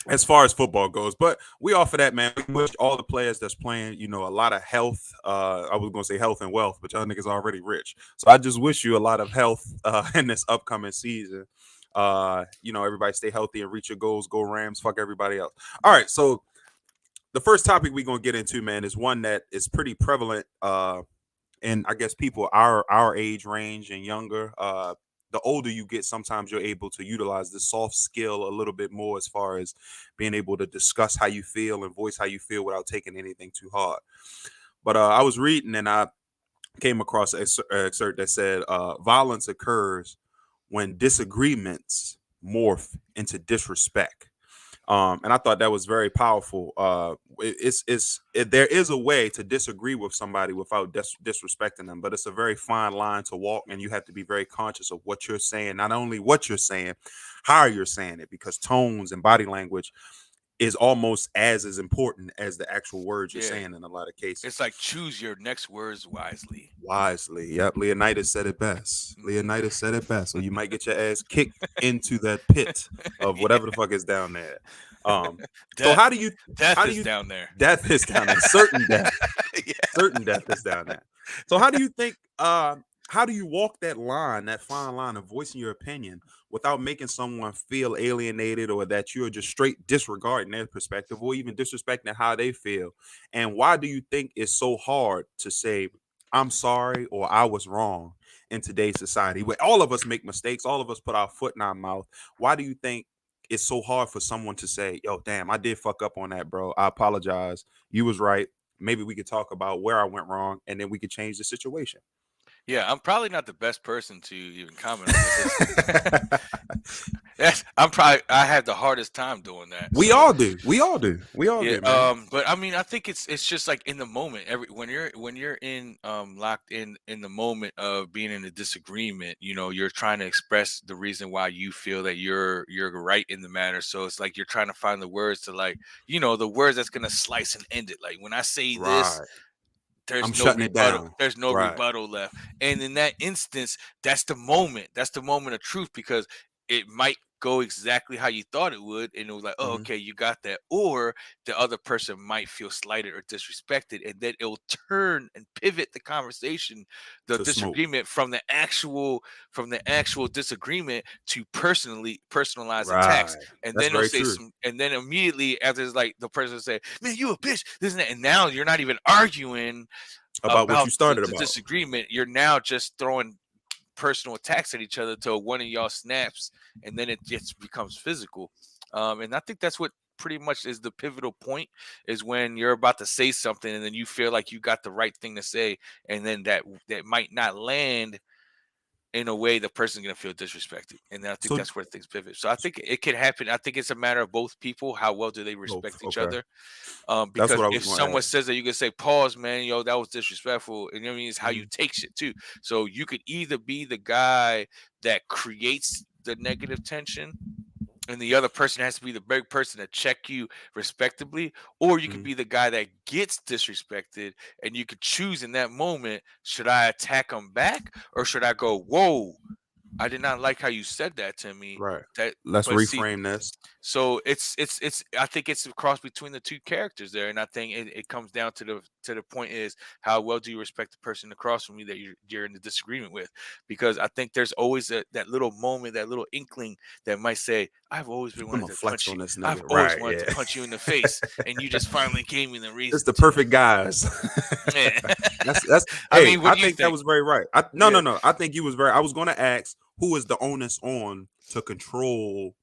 As far as football goes, but we offer that, man. We wish all the players that's playing, a lot of health. I was gonna say health and wealth, but y'all niggas already rich. So I just wish you a lot of health in this upcoming season. Everybody stay healthy and reach your goals. Go Rams. Fuck everybody else. All right, so the first topic we're gonna get into, man, is one that is pretty prevalent and I guess people our age range and younger. The older you get, sometimes you're able to utilize the soft skill a little bit more as far as being able to discuss how you feel and voice how you feel without taking anything too hard. But I was reading and I came across an excerpt that said violence occurs when disagreements morph into disrespect. And I thought that was very powerful. There is a way to disagree with somebody without disrespecting them, but it's a very fine line to walk, and you have to be very conscious of what you're saying. Not only what you're saying, how you're saying it, because tones and body language is almost as important as the actual words you're Yeah. saying in a lot of cases. It's like choose your next words wisely. Wisely. Yep. Leonidas said it best. Leonidas said it best. So you might get your ass kicked into that pit of whatever the fuck is down there. So how do you down there. Death is down there. Certain death. Yeah. Certain death is down there. So how do you think how do you walk that line, that fine line of voicing your opinion without making someone feel alienated or that you're just straight disregarding their perspective or even disrespecting how they feel? And why do you think it's so hard to say I'm sorry or I was wrong in today's society where all of us make mistakes, all of us put our foot in our mouth? Why do you think it's so hard for someone to say, yo, damn, I did fuck up on that, bro. I apologize. You was right. Maybe we could talk about where I went wrong and then we could change the situation. Yeah, I'm probably not the best person to even comment on this. I have the hardest time doing that. We all do. We all do, man. But I mean, I think it's just like in the moment. When you're in locked in the moment of being in a disagreement, you're trying to express the reason why you feel that you're right in the matter. So it's like you're trying to find the words to the words that's gonna slice and end it. Like when I say this, there's I'm no shutting it rebuttal. down. There's no Right. rebuttal left. And in that instance, that's the moment. That's the moment of truth because it might go exactly how you thought it would, and it was like, oh, Mhm. okay, you got that. Or the other person might feel slighted or disrespected, and then it'll turn and pivot the conversation, the To smoke. disagreement from the actual disagreement to personalized attacks. Right. And That's then they'll very say true. some, and then immediately after it's like the person will say, man, you a bitch, this and that. And now you're not even arguing About what you about started the about. disagreement. You're now just throwing personal attacks at each other till one of y'all snaps, and then it just becomes physical. And I think that's what pretty much is the pivotal point, is when you're about to say something and then you feel like you got the right thing to say, and then that might not land in a way the person's gonna feel disrespected. And then I think So that's where things pivot. So I think it can happen. I think it's a matter of both people. How well do they both. respect each Okay. other? That's Because what I was if gonna someone ask. says that, you can say, pause, man, yo, that was disrespectful. And you know what I mean, it's how you Mhm. take shit too. So you could either be the guy that creates the negative tension, and the other person has to be the big person to check you respectably, or you could Mhm. be the guy that gets disrespected, and you could choose in that moment, should I attack him back, or should I go, whoa, I did not like how you said that to me. Right. That, Let's but see, reframe this. so it's I think it's a cross between the two characters there, and I think it comes down to the point is, how well do you respect the person across from you that you're in the disagreement with? Because I think there's always that little moment, that little inkling that might say, I've always been I'm wanting gonna to flex punch you, on this I've nigga. always Right. wanted to Yeah. punch you in the face, and you just finally gave me the It's reason the to. perfect guys. Yeah. That's I hey, mean, what I do you think that think? was very right. No, no, Yeah, no. I think you was very I was gonna ask who is the onus on to control.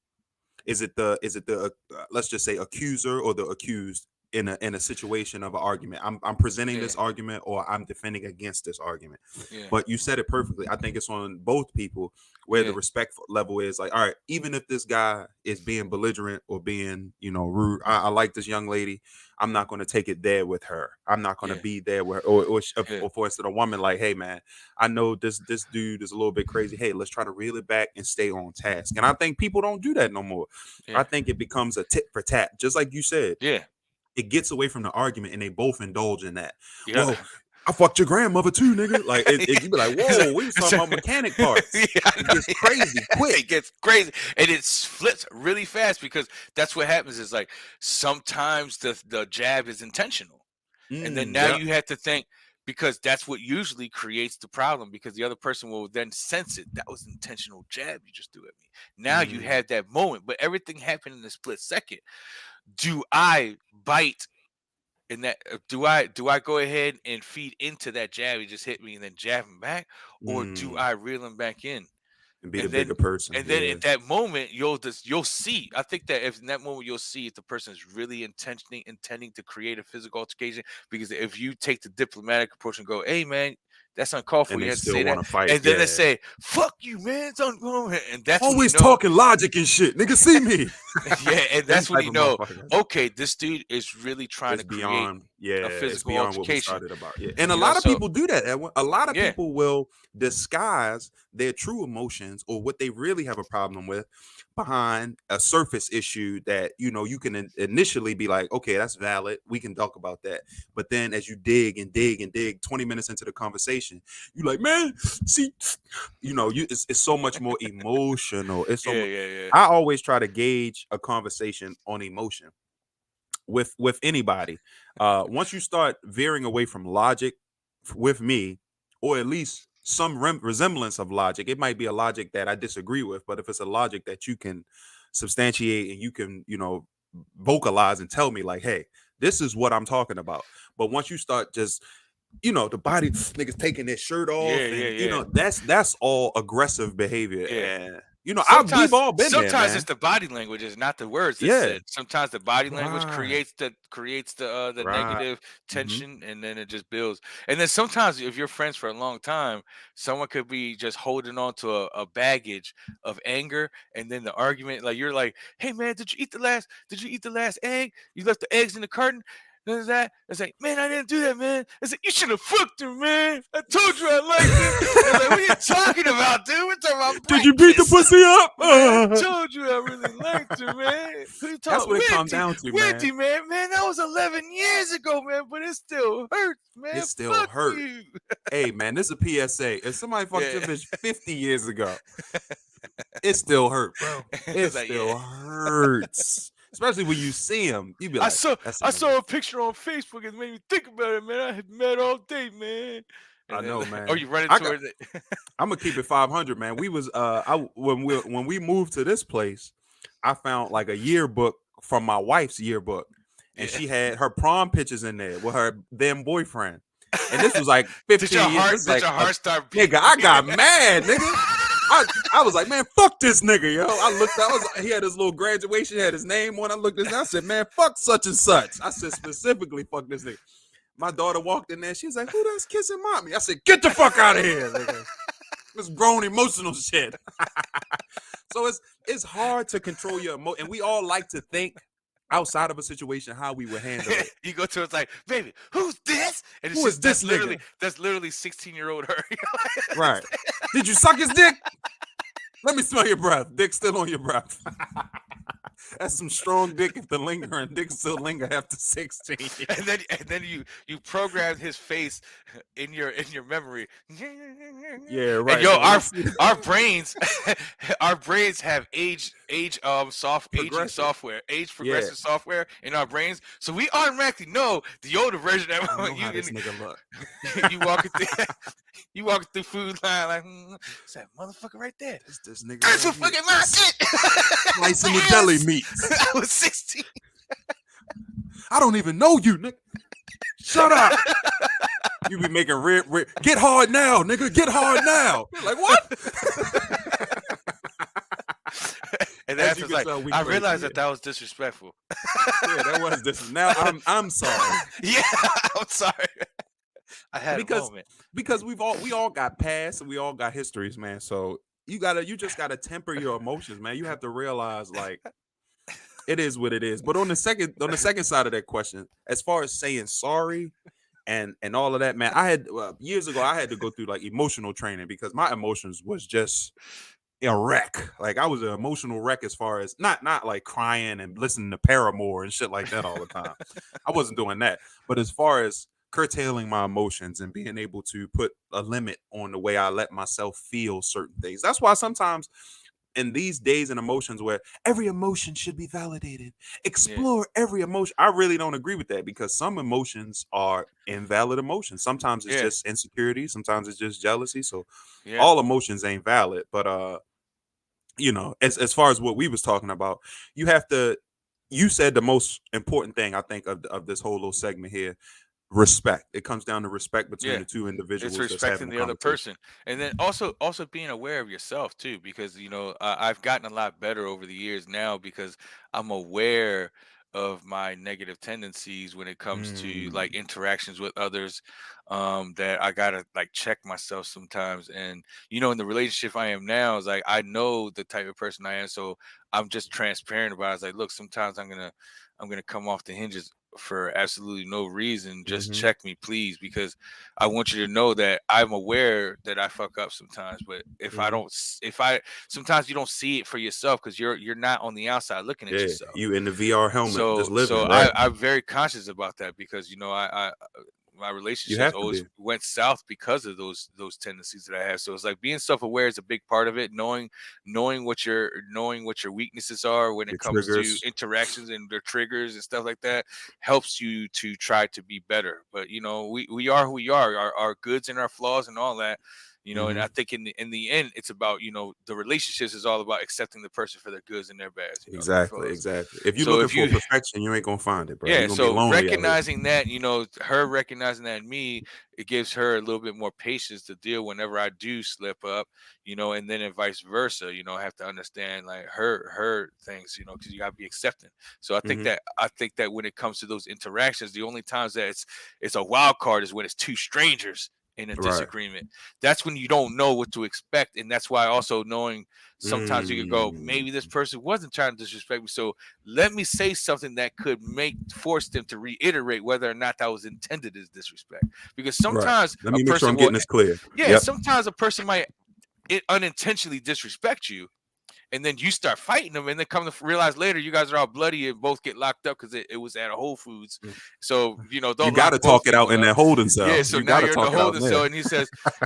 Is it the let's just say accuser or the accused in a situation of an argument? I'm presenting yeah, this argument or I'm defending against this argument. yeah, But you said it perfectly. I think it's on both people where the yeah, respect level is like, all right, even if this guy is being belligerent or being, rude, I like this young lady. I'm not going to take it there with her. I'm not going to yeah, be there with her. Or yeah, for instance, a woman like, hey man, I know this dude is a little bit crazy. Hey, let's try to reel it back and stay on task. And I think people don't do that no more. I yeah, think it becomes a tit for tat, just like you said. yeah, It gets away from the argument, and they both indulge in that. yeah. Well, I fucked your grandmother too, nigga. Like you be like, It's whoa, we was talking about mechanic parts. yeah, I It know. gets crazy quick. It gets crazy, and it flips really fast, because that's what happens. Is like, sometimes the jab is intentional, and then now Yeah. you have to think, because that's what usually creates the problem, because the other person will then sense it. That was an intentional jab you just threw at me. Now you Mm, had that moment, but everything happened in a split second. Do I bite? And that, do I go ahead and feed into that jab he just hit me, and then jab him back, or do mm. I reel him back in? And be the And bigger then person. Yeah. at that moment, you'll see. I think that if in that moment you'll see if the person is really intending to create a physical altercation. Because if you take the diplomatic approach and go, hey man, that's uncalled for, And you they have to still say want that, to fight. and then they Yeah. say, fuck you, man, it's uncalled, and that's when you Always know. talking logic and shit. Nigga, see me. Yeah, and Them that's when type you of know, motherfuckers. okay, this dude is really trying It's to create beyond, yeah, a it's physical beyond what we altercation. started about. Yeah. And a You know, lot of so people do that. A lot of yeah, people will disguise their true emotions or what they really have a problem with behind a surface issue that, you can initially be like, okay, that's valid. We can talk about that. But then as you dig and dig and dig 20 minutes into the conversation, you like, man, see, it's so much more emotional. It's so yeah, much. yeah, yeah, I always try to gauge a conversation on emotion with anybody. Once you start veering away from logic with me, or at least some resemblance of logic, it might be a logic that I disagree with, but if it's a logic that you can substantiate and you can, vocalize and tell me like, hey, this is what I'm talking about. But once you start just, the body niggas taking their shirt yeah, off, yeah, and yeah. that's all aggressive behavior. Yeah. And we've Sometimes all been there, sometimes it's man. the body language, it's not the words that's Yeah. said. Sometimes the body language Right. creates the Right. negative Hmm. tension, and then it just builds. And then sometimes if you're friends for a long time, someone could be just holding on to a baggage of anger, and then the argument, like you're like, hey man, did you eat the last egg? You left the eggs in the carton? There's that. It's like, man, I didn't do that, man. It's like, you should have fucked her, man. I told you I liked her. It's like, what are you talking about, dude? We're talking about Did you beat the breakfast. pussy up? Man, I told you I really liked her, man. Who you That's talking? what it comes down to, man. Wendy, man. Man, that was 11 years ago, man, but it still hurts, It man. still Fuck hurt. you. Hey, man, this is a PSA. If somebody fucked Yeah. your bitch 50 years ago, it still hurt, bro. It It's like, yeah. still hurts. Especially when you see him, you be I like, saw that's a I nigga. saw a picture on Facebook and it made me think about it, man. I had mad all day, man. I And then know, or man. you run I into got it. I'm gonna keep it 500, man. We was when we moved to this place, I found like a yearbook from my wife's yearbook, and Yeah. she had her prom pictures in there with her then boyfriend. And this was like Did your 15 years. heart This is did like your a heart start nigga. beating? I got mad, nigga. I was like, man, fuck this nigga, yo. I looked, he had his little graduation, had his name on. I looked at this, I said, man, fuck such and such. I said specifically, fuck this nigga. My daughter walked in there, she was like, who that's kissing mommy? I said, get the fuck out of here, nigga. This grown emotional shit. So it's hard to control your emotion, and we all like to think outside of a situation how we would handle it. You go to it's like, baby, who's this? And it's Who is just this nigga? that's literally 16-year-old her. Right. Did you suck his dick? Let me smell your breath. Dick still on your breath. That's some strong dick if the lingering dick still linger after 16 years. And then you programmed his face in your memory. Yeah, And right. yo, So when you see our brains our brains have aging progression, software, age yeah, progressive software in our brains. So we automatically know the older version of I know you how this nigga look. you walking through you walking through food line like it's that motherfucker right there. This nigga That's right a here. fucking my shit. Slicing the deli meat. I was 16. I don't even know you, nigga. Shut up. You be making red. Get hard now, nigga. Get hard now. You're like, what? And As that's you just can like tell, we I crazy, realized yeah. that was disrespectful. Yeah, that was this. Now I'm sorry Yeah, I'm sorry. I had a because moment. we all got past and we all got histories, man. So you just gotta temper your emotions, man. You have to realize like it is what it is. But on the second side of that question, as far as saying sorry and all of that, man, I had years ago I had to go through like emotional training because my emotions was just a wreck. Like I was an emotional wreck as far as not like crying and listening to Paramore and shit like that all the time. I wasn't doing that. But as far as curtailing my emotions and being able to put a limit on the way I let myself feel certain things. That's why sometimes in these days and emotions where every emotion should be validated, Yeah, explore every emotion. I really don't agree with that because some emotions are invalid emotions. Sometimes it's yeah, just insecurity, sometimes it's just jealousy. So yeah, all emotions ain't valid. But as far as what we was talking about, you have to you said the most important thing I think of this whole little segment here, respect. It comes down to respect between yeah. the two It's individuals that's having respecting a the other conversation. person, and then also being aware of yourself too, because I've gotten a lot better over the years now because I'm aware of my negative tendencies when it comes to like Mm, interactions with others. That I gotta like check myself sometimes, and in the relationship I am now is like I know the type of person I am, so I'm just transparent about it. It's like, look, sometimes I'm gonna come off the hinges for absolutely no reason. Just mm-hmm, check me, please, because I want you to know that I'm aware that I fuck up sometimes. But if I mm-hmm. don't, if I sometimes you don't see it for yourself because you're not on the outside looking at Yeah, yourself. you in the VR helmet, So just so living, I right? I'm very conscious about that because I my You relationships have to always be. went south because of those tendencies that I have. So it's like being self-aware is a big part of it. Knowing what your weaknesses are when Your it comes to triggers. interactions and their triggers and stuff like that helps you to try to be better. But we are who we are, our goods and our flaws and all that. And Hmm. I think in the end, it's about the relationships is all about accepting the person for their goods and their bads, their Exactly, flaws. exactly. If you're So looking if for you perfection, you ain't gonna find it, bro. yeah, You're gonna be so lonely out here. recognizing that, her recognizing that in me, it gives her a little bit more patience to deal whenever I do slip up, and then vice versa, I have to understand like her things, because you gotta be accepting. So Hmm. I think that when it comes to those interactions, the only times that it's a wild card is when it's two strangers in a Right. disagreement. That's when you don't know what to expect. And that's why also knowing sometimes you could go, Mm. maybe this person wasn't trying to disrespect me. So let me say something that could force them to reiterate whether or not that was intended as disrespect. Because Right. sometimes Let a me make sure person I'm will, getting this clear. yeah, Yep. sometimes a person might unintentionally disrespect you, and then you start fighting them, and then come to realize later you guys are all bloody and both get locked up because it was at a Whole Foods. So You don't got lock to both talk it out people in up. that holding cell. Yeah, so You now got to you're in the talk it out holding there. cell, and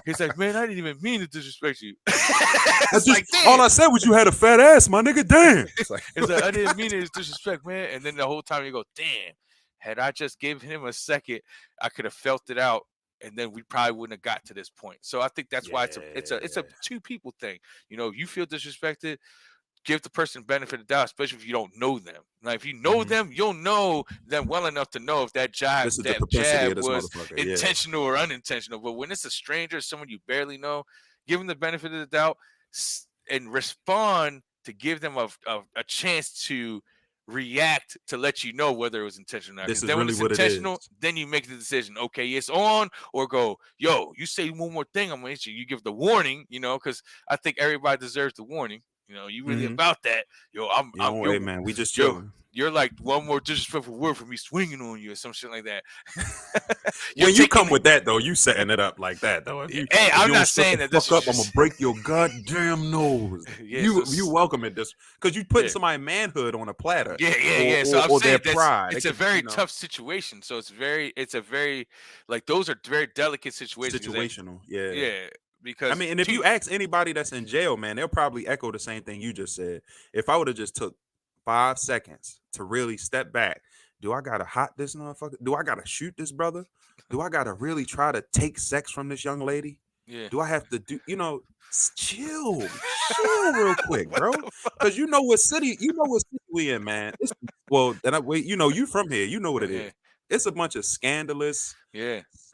he's like, man, I didn't even mean to disrespect you. It's like, damn. All I said was you had a fat ass, my nigga. Damn. It's like I didn't mean it as disrespect, man. And then the whole time you go, damn. Had I just given him a second, I could have felt it out, and then we probably wouldn't have got to this point. So I think that's why it's a two people thing. You feel disrespected, give the person benefit of the doubt, especially if you don't know them. Like if you know them, you'll know them well enough to know if that jab was intentional or unintentional. But when it's a stranger, someone you barely know, give them the benefit of the doubt and respond to give them a chance to react to let you know whether it was intentional or not. This is then really when it's what intentional, it is. then you make the decision. Okay, it's on, or go, yo, you say one more thing, I'm gonna hit you. You give the warning, because I think everybody deserves the warning. You really about that. Yo, hey man, we just chilling. You're like one more disrespectful word for me swinging on you or some shit like that. When you come with that though, you setting it up like that though. I'm not saying that this up. I'm gonna break your goddamn nose. You welcome it this because you putting somebody's manhood on a platter. Yeah. So I'm saying their pride. It's a very tough situation. So it's a very like those are very delicate situations. Situational, yeah. Because and if you ask anybody that's in jail, man, they'll probably echo the same thing you just said. If I would have just took 5 seconds to really step back, do I gotta hot this motherfucker? Do I gotta shoot this brother? Do I gotta really try to take sex from this young lady? Yeah. Do I have to do? Chill real quick, bro. Because what city we in, man. You from here, you know what it is. It's a bunch of scandalous,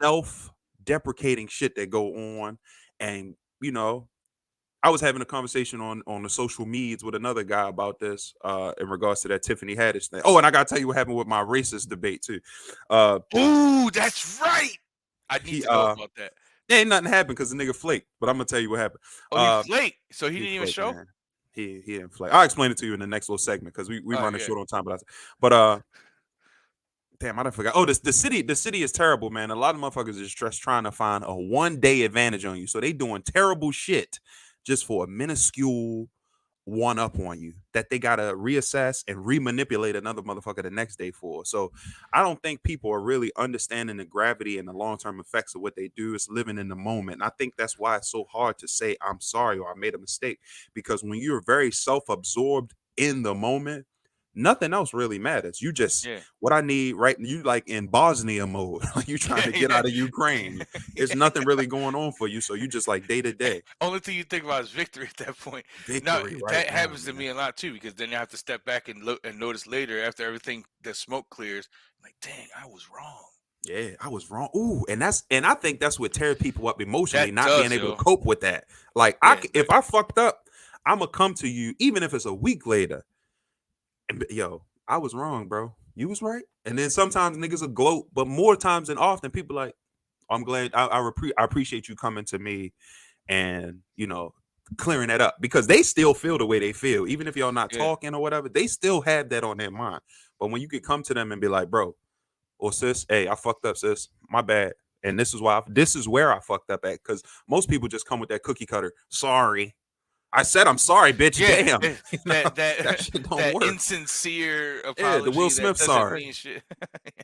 self-deprecating shit that go on. And I was having a conversation on the social medias with another guy about this in regards to that Tiffany Haddish thing. Oh, and I gotta tell you what happened with my racist debate too. Ooh, that's right. I need to know about that. There ain't nothing happened because the nigga flaked, but I'm gonna tell you what happened. Oh, he flaked, so he didn't even show. Man. He didn't flake. I'll explain it to you in the next little segment because we running short on time. But damn, I done forgot. Oh, the city is terrible, man. A lot of motherfuckers is just trying to find a 1-day advantage on you. So they doing terrible shit just for a minuscule one up on you that they gotta reassess and remanipulate another motherfucker the next day for. So I don't think people are really understanding the gravity and the long-term effects of what they do. It's living in the moment. And I think that's why it's so hard to say I'm sorry or I made a mistake, because when you're very self-absorbed in the moment, nothing else really matters. You just what I need, right? You like in Bosnia mode. You trying to get out of Ukraine. There's nothing really going on for you. So you just like day to day. Only thing you think about is victory at that point. That happens to me a lot too, because then you have to step back and look and notice later after everything, the smoke clears, like, dang, I was wrong. Yeah, I was wrong. Ooh, and I think that's what tears people up emotionally, not being able to cope with that. Like if I fucked up, I'm gonna come to you, even if it's a week later. And I was wrong, bro. You was right. And then sometimes niggas will gloat, but more times than often, people like, I'm glad I appreciate you coming to me and clearing that up, because they still feel the way they feel, even if y'all not talking or whatever. They still have that on their mind. But when you could come to them and be like, bro, or sis, hey, I fucked up, sis, my bad, and this is where I fucked up at, because most people just come with that cookie cutter. Sorry. I said I'm sorry, bitch. Damn. That shit don't work. Insincere apology. The Will Smith sorry.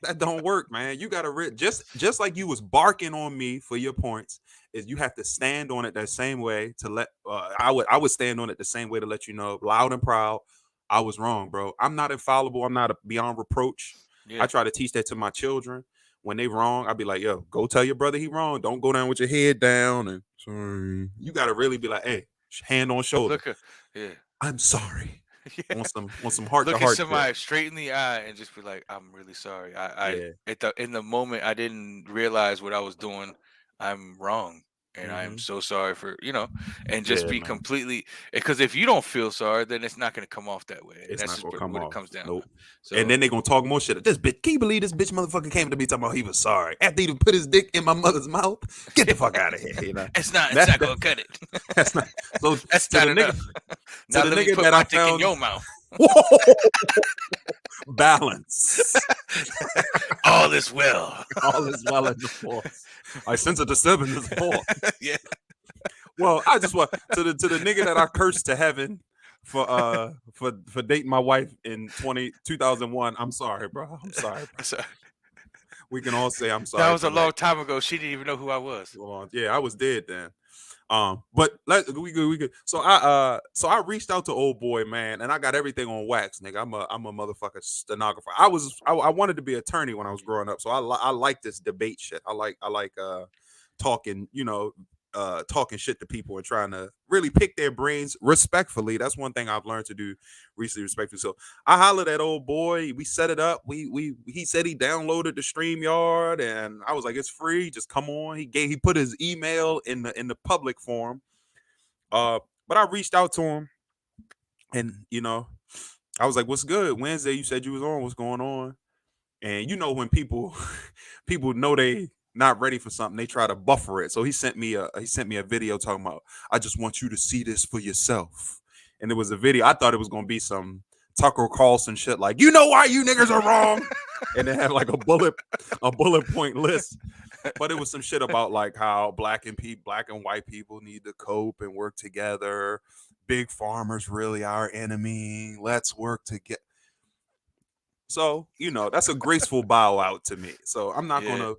That don't work, man. You gotta just like you was barking on me for your points, is you have to stand on it that same way to let I would stand on it the same way to let you know, loud and proud, I was wrong, bro. I'm not infallible. I'm not beyond reproach. I try to teach that to my children. When they wrong, I'll be like, yo, go tell your brother he wrong. Don't go down with your head down and sorry. You gotta really be like, hey, hand on shoulder. I'm sorry. Want some heart to heart. Look at somebody straight in the eye and just be like, I'm really sorry. In the moment I didn't realize what I was doing. I'm wrong. And I'm so sorry for, and just be completely, because if you don't feel sorry, then it's not going to come off that way. It's that's not just come what off. It comes down. Nope. So, and then they're going to talk more shit. This bitch, can you believe this bitch motherfucker came to me talking about he was sorry after he put his dick in my mother's mouth? Get the fuck out of here. It's not going to cut it. That's not. So that's not enough. Now the let me nigga put that my I dick found in your mouth. Balance. All is well. All is well in the force. I sense a disturbance in this force. Yeah. Well, I just want to the nigga that I cursed to heaven for dating my wife in 2001. I'm sorry, bro. I'm sorry, bro. So, We can all say I'm that sorry was for a that. long time ago. She didn't even know who I was. Well, yeah, I was dead then. But we good. So I reached out to old boy, man, and I got everything on wax, nigga. I'm a motherfucking stenographer. I wanted to be an attorney when I was growing up, so I like this debate shit. I like talking, talking shit to people and trying to really pick their brains respectfully. That's one thing I've learned to do recently, respectfully. So I hollered at old boy. We set it up. We he said he downloaded the StreamYard, and I was like, it's free. Just come on. He put his email in the public forum. Uh, but I reached out to him, and I was like, what's good? Wednesday, you said you was on. What's going on? And when people people know they not ready for something, they try to buffer it. So he sent me a video talking about, I just want you to see this for yourself. And it was a video. I thought it was gonna be some Tucker Carlson shit, like, why you niggas are wrong. And they had like a bullet point list. But it was some shit about like how black and white people need to cope and work together. Big farmers really our enemy. Let's work together. So, that's a graceful bow out to me. So I'm not Yeah, gonna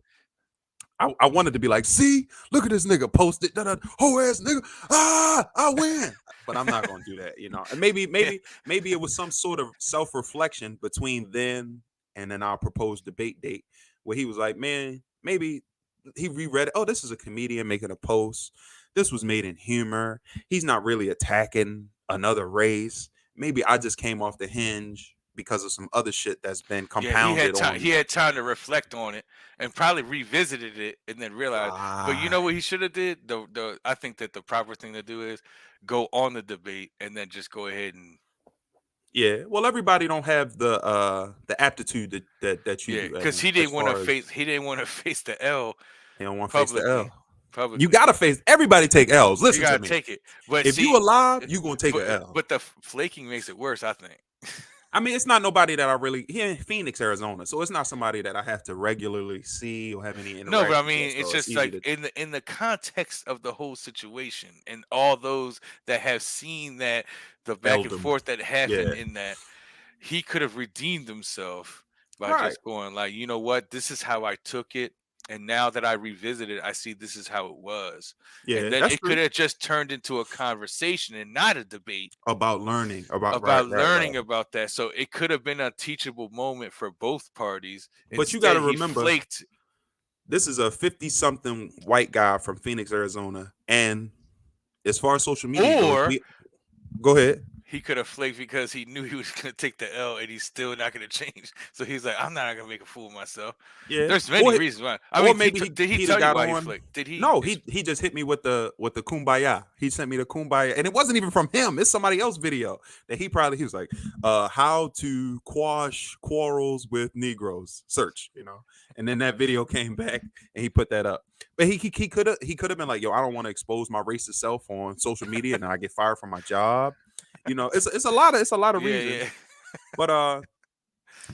I wanted to be like, see, look at this nigga posted, whole ass nigga. I win. But I'm not gonna do that. And maybe it was some sort of self-reflection between then and then our proposed debate date where he was like, man, maybe he reread it. Oh, this is a comedian making a post. This was made in humor. He's not really attacking another race. Maybe I just came off the hinge because of some other shit that's been yeah. He had compounded time. on He me. had time to reflect on it and probably revisited it and then realized. But you know Ah, what he should have did? The I think that the proper thing to do is go on the debate and then just go ahead and yeah. Well, everybody don't have the aptitude that you yeah, do, because Evan. As far as he didn't want to face the L they don't want to face the publicly. L. You Publicly, gotta face. Everybody take L's. you Listen to gotta me. take it. But If you see, alive, you gonna take but a L. but the flaking makes it worse. I think. I mean, it's not nobody that I really here in Phoenix, Arizona. So it's not somebody that I have to regularly see or have any No, but I interactions with. mean, it's So it's just easy like to in the context of the whole situation, and all those that have seen that the back and eldom. forth that happened Yeah. in that, he could have redeemed himself by Right. just going like, you know what, this is how I took it, and now that I revisit it, I see this is how it was, and Yeah, then that's it could true. have just turned into a conversation and not a debate About learning. About right, about right, right. learning about that. So it could have been a teachable moment for both parties. But you gotta Instead, he remember, flaked. this is a 50 something white guy from Phoenix, Arizona. And as far as social media goes, Or we go ahead. he could have flaked because he knew he was going to take the L and he's still not going to change. So he's like, I'm not going to make a fool of myself. Yeah. There's many reasons why. I Or mean, maybe did he he'd have tell you got why he on. flaked? Did he? No, he just hit me with the kumbaya. He sent me the kumbaya, and it wasn't even from him. It's somebody else video that he was like, how to quash quarrels with Negroes. Search, and then that video came back and he put that up. But he could have been like, yo, I don't want to expose my racist self on social media, and I get fired from my job. It's a lot of Yeah, reasons, yeah. but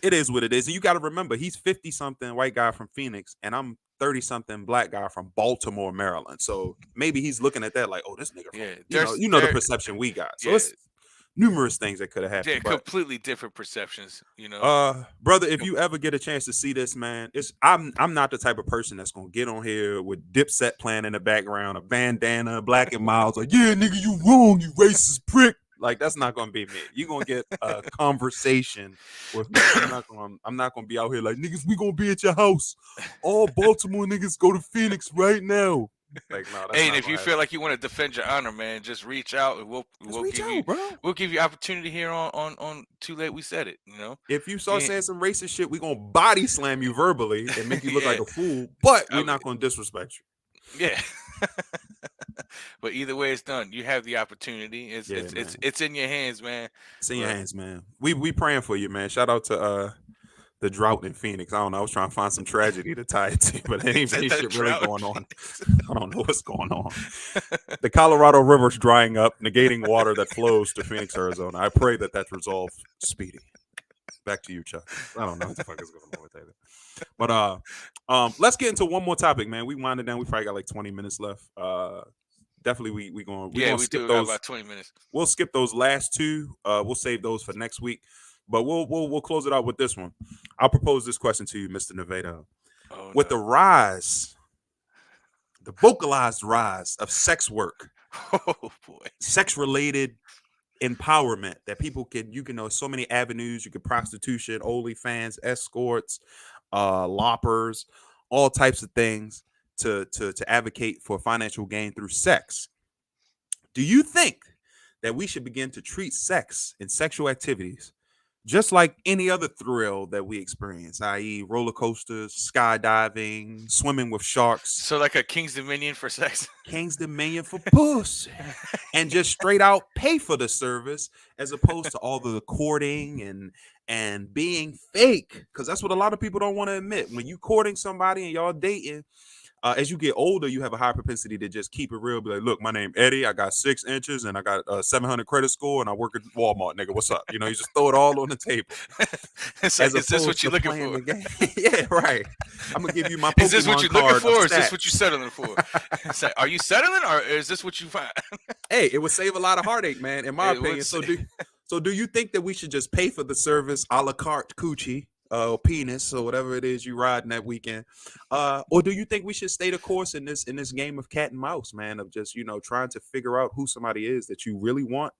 it is what it is. And you got to remember, he's 50 something white guy from Phoenix, and I'm 30 something black guy from Baltimore, Maryland. So maybe he's looking at that like, oh, this nigga from, Yeah, the perception we got. So yeah, it's numerous things that could have they're happened. But completely different perceptions. brother, if you ever get a chance to see this, man, I'm not the type of person that's gonna get on here with Dipset playing in the background, a bandana, Black and Miles, like, yeah, nigga, you wrong, you racist prick. Like, that's not gonna be me. You're gonna get a conversation with me. I'm not gonna be out here like, niggas, we gonna be at your house. All Baltimore niggas go to Phoenix right now. Like, no, that's Hey, and not if gonna you happen. feel like you want to defend your honor, man, just reach out and Just we'll reach give you out, bro. opportunity here on Too Late We Said It. If you start Yeah, saying some racist shit, we gonna body slam you verbally and make you look like yeah, a fool, but I we're mean, not gonna disrespect you. yeah. But either way, it's done. You have the opportunity. It's Yeah, it's it's man. it's in your hands, man. It's in your But hands, man. We praying for you, man. Shout out to the drought in Phoenix. I don't know. I was trying to find some tragedy to tie it to, but he ain't said any that shit really drought. going on. I don't know what's going on. The Colorado River's drying up, negating water that flows to Phoenix, Arizona. I pray that that's resolved speedy. Back to you, Chuck. I don't know what the fuck is going on with that. But let's get into one more topic, man. We winded down. We probably got like 20 minutes left. definitely we Yeah, gonna we skip do got those. about 20 minutes. We'll skip those last two. We'll save those for next week. But we'll close it out with this one. I'll propose this question to you, Mr. Nevada. Oh With the no. rise, the vocalized rise of sex work, Oh boy. sex related empowerment that people can you can know so many avenues. You can prostitution, OnlyFans, escorts, loppers, all types of things to advocate for financial gain through sex. Do you think that we should begin to treat sex and sexual activities just like any other thrill that we experience, i.e., roller coasters, skydiving, swimming with sharks, So like a King's Dominion for sex. King's Dominion for pussy, and just straight out pay for the service as opposed to all the courting and being fake? Because that's what a lot of people don't want to admit. When you courting somebody and y'all dating, as you get older, you have a high propensity to just keep it real. Be like, look, my name Eddie. I got 6 inches and I got a 700 credit score and I work at Walmart, nigga. What's up? You know, you just throw it all on the table It's as like, is this opposed what to you're looking playing for? the game. Yeah, right. I'm gonna give you my Is this what Pokemon you're looking card of for, or is this what you're stats. settling for? It's like, are you settling, or is this what you find? Hey, it would save a lot of heartache, man, in my It would opinion. say, So do you think that we should just pay for the service a la carte coochie, penis, or whatever it is you riding that weekend? Or do you think we should stay the course in this game of cat and mouse, man, of just, trying to figure out who somebody is that you really want?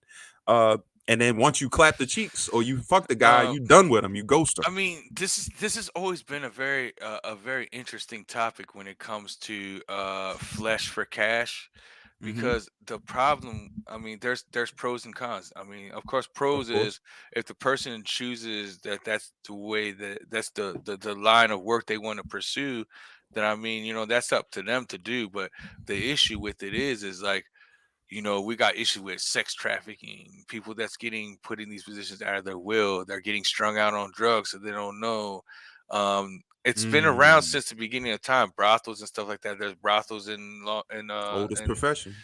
And then once you clap the cheeks or you fuck the guy, um, you done with him, you ghost I him. mean, this has always been a very interesting topic when it comes to flesh for cash, Hmm. because the problem, I mean, there's pros and cons. I mean, of course, Of pros course. is if the person chooses that that's the way that's the line of work they want to pursue, then I mean, that's up to them to do. But the issue with it is like, we got issue with sex trafficking, people that's getting put in these positions out of their will. They're getting strung out on drugs, so they don't know. It's been around Mm. since the beginning of time, brothels and stuff like that. There's brothels in law Oldest and profession.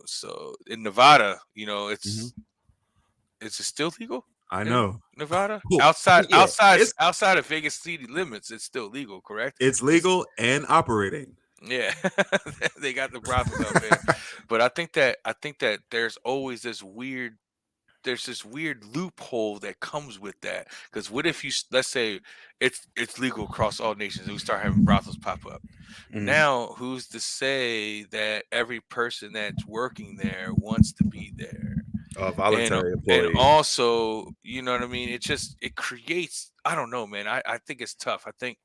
so in Nevada, Hmm. it's still legal I in know. Nevada. Cool. Outside Yeah, outside outside of Vegas city limits, it's still legal, correct? it's It's legal and operating. Yeah, they got the brothels out there. But I think that there's this weird loophole that comes with that. Because what if let's say it's legal across all nations and we start having brothels pop up? Mhm. Now, who's to say that every person that's working there wants to be there? A And voluntary and employee. also, you know what I mean? It creates, I don't know, man. I think it's tough. I think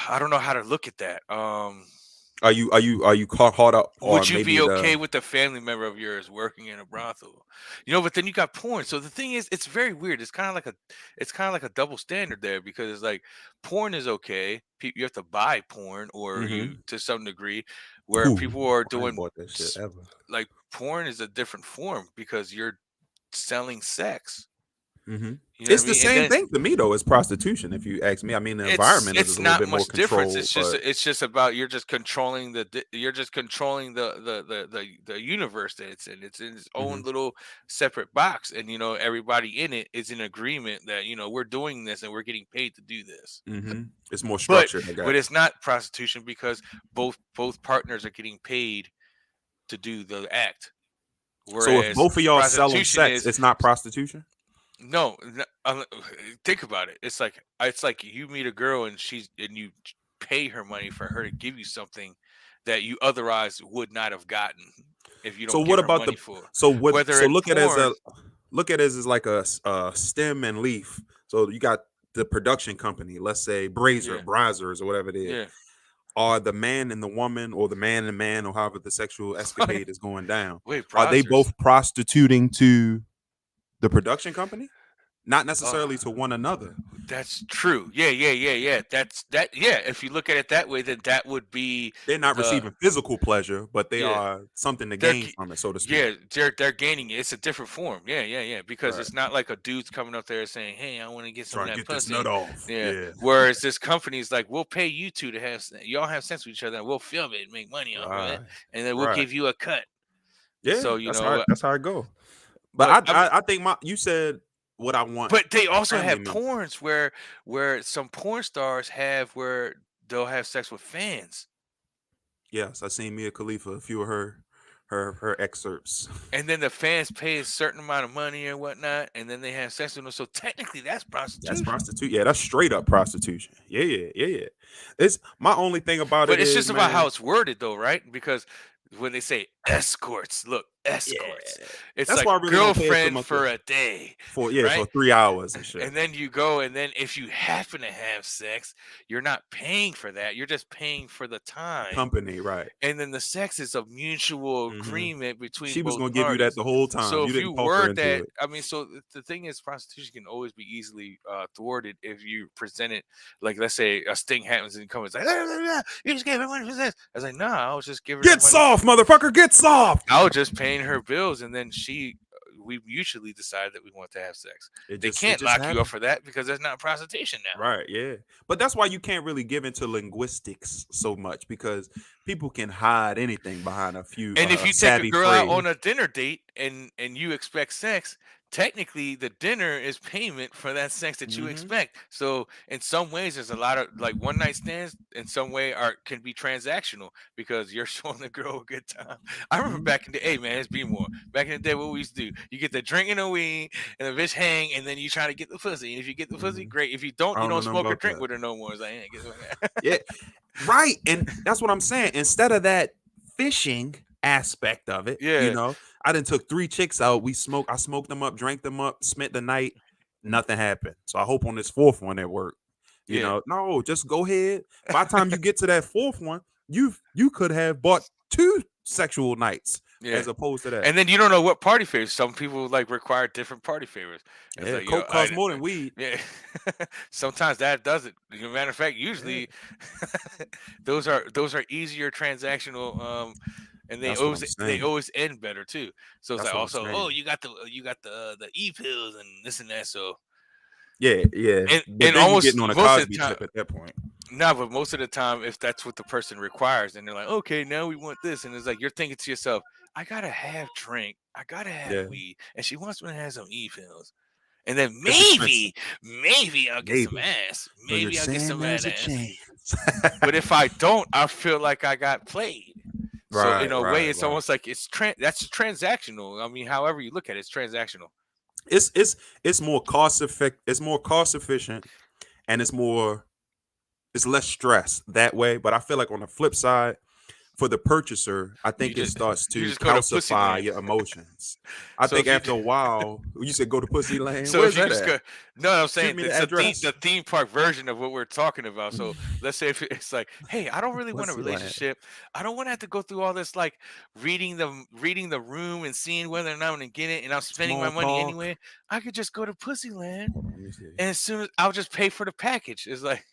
I don't know how to look at that. Are you caught up Would on you maybe be okay the with a family member of yours working in a brothel? But then you got porn. So the thing is, it's very weird. It's kind of like a double standard there, because it's like porn is okay. You have to buy porn, or you Mhm. to some degree, where Ooh, people are I ain't doing bought that shit ever. like porn is a different form because you're selling sex. Mhm. You know what It's I the mean? And same then thing to me though as prostitution if you ask me. I mean the It's environment is it's a little not bit more much difference. controlled, It's just but it's just about you're just controlling the universe that it's in. It's in its own mhm, little separate box, and everybody in it is in agreement that we're doing this and we're getting paid to do this. mhm. It's more But structured, I but guess. it's not prostitution because both partners are getting paid to do the act. So if Whereas both of y'all selling prostitution sex, is it's not prostitution? no, think about it. It's like you meet a girl and you pay her money for her to give you something that you otherwise would not have gotten if you So don't what give her about money for. Whether so in look at it as porn, like a stem and leaf. So you got the production company, let's say yeah, Brazzers or whatever it is. yeah. Are the man and the woman or the man and man or however the sexual escapade is going down, Wait, are they browsers. both prostituting to the production company? Not Uh, necessarily to one another. that's true. Yeah, yeah, yeah, yeah. That's that. Yeah, if you look at it that way, then that would be They're not the receiving physical pleasure, but they yeah. are something to They're gain g- from it, so to speak. yeah, they're gaining it. It's a different form. Yeah, yeah, yeah. Because Right. it's not like a dude's coming up there saying, "Hey, I want to get some of Trying to that get this nut pussy." off. Yeah. Yeah. Whereas this company's like, "We'll pay you two to y'all have sex with each other, and we'll film it and make money off of it, Right. and then we'll Right. give you a cut." Yeah, So that's how it go. But but I mean, I think you said what I want but they my also family have members. porns where some porn stars have where they'll have sex with fans. Yes, I seen Mia Khalifa, a few of her excerpts. And then the fans pay a certain amount of money or whatnot, and then they have sex with them. So technically, that's That's prostitution. prostitute. Yeah, that's straight up prostitution. Yeah, yeah, yeah, yeah. It's my only thing about it But it's is, just about how man. it's worded, though, right? Because when they say escorts, look, Yeah, escorts, it's that's like why I really don't pay it too girlfriend much for a day, for right? 3 hours and shit. And then you go, and then if you happen to have sex, you're not paying for that. You're just paying for the time. Company, right? And then the sex is a mutual Hmm. agreement between She was both gonna give you that parties. the whole time. So You if you didn't talk her word into that, it. I mean, so the thing is, prostitution can always be easily thwarted if you present it like, let's say a sting happens and comes like, you just gave her money for this. I was like, no, I was just giving her Get money. soft, motherfucker. Get soft. I was just paying her bills, and then we mutually decided that we want to have sex. They It can't just lock you up happened. for that because that's not prostitution now. Right, yeah. But that's why you can't really give into linguistics so much because people can hide anything behind And if a you take a savvy girl out phrase. on a dinner date and you expect sex, technically the dinner is payment for that sex that you Hmm. expect. So in some ways, there's a lot of like one night stands. In some way, are can be transactional because you're showing the girl a good time. I remember Hmm. back in the hey man, it's be more. Back in the day, what we used to do, you get the drink and the weed, and the bitch hang, and then you try to get the pussy. And if you get the pussy, Hmm. great. If you don't, I you don't know don't nothing smoke or about drink that. with her no more. It's like, get the Yeah, right. And that's what I'm saying. Instead of that fishing aspect of it, yeah, I done took 3 chicks out. I smoked them up, drank them up, spent the night. Nothing happened. So I hope on this fourth one it worked. yeah. No, just go ahead. By the time you get to that fourth one, you could have bought 2 sexual nights Yeah. as opposed to that. And then you don't know what party favors. Some people like require different party favors. It's Yeah, like, coke costs more than weed. yeah. Sometimes that does it. As a matter of fact, Yeah, usually those are easier transactional and that's what I'm they saying. always end better too. So it's That's like what I'm also, oh, saying. you got the e-pills and this and that. So Yeah, yeah. But and then you almost getting on a most of the Cosby time tip at that point. no, but most of the time, if that's what the person requires, and they're like, okay, now we want this, and it's like you're thinking to yourself, I gotta have drink, I gotta have Yeah, weed, and she wants me to have some e-pills, and then it's expensive. maybe I'll get some Maybe. ass, So you're maybe I'll get saying some there's a ass. chance. But if I don't, I feel like I got played. So in Right, a way, right, it's right. almost like that's transactional. I mean, however you look at it, it's transactional. It's more cost effect. It's more cost efficient, and it's less stress that way. But I feel like on the flip side, for the purchaser, I You think it just starts you to just go to pussy calcify land. your emotions. I So think if you after a while, you said go to Pussy Land. So Where's if you that just at? go, no, I'm Shoot saying me the it's address. the theme park version of what we're talking about. So let's say if it's like, hey, I don't really want a Pussy Land. relationship. I don't want to have to go through all this like reading the room and seeing whether or not I'm gonna get it, and I'm spending my Small money talk. anyway. I could just go to Pussyland, Hold on, let me see. and as soon as I'll just pay for the package. It's like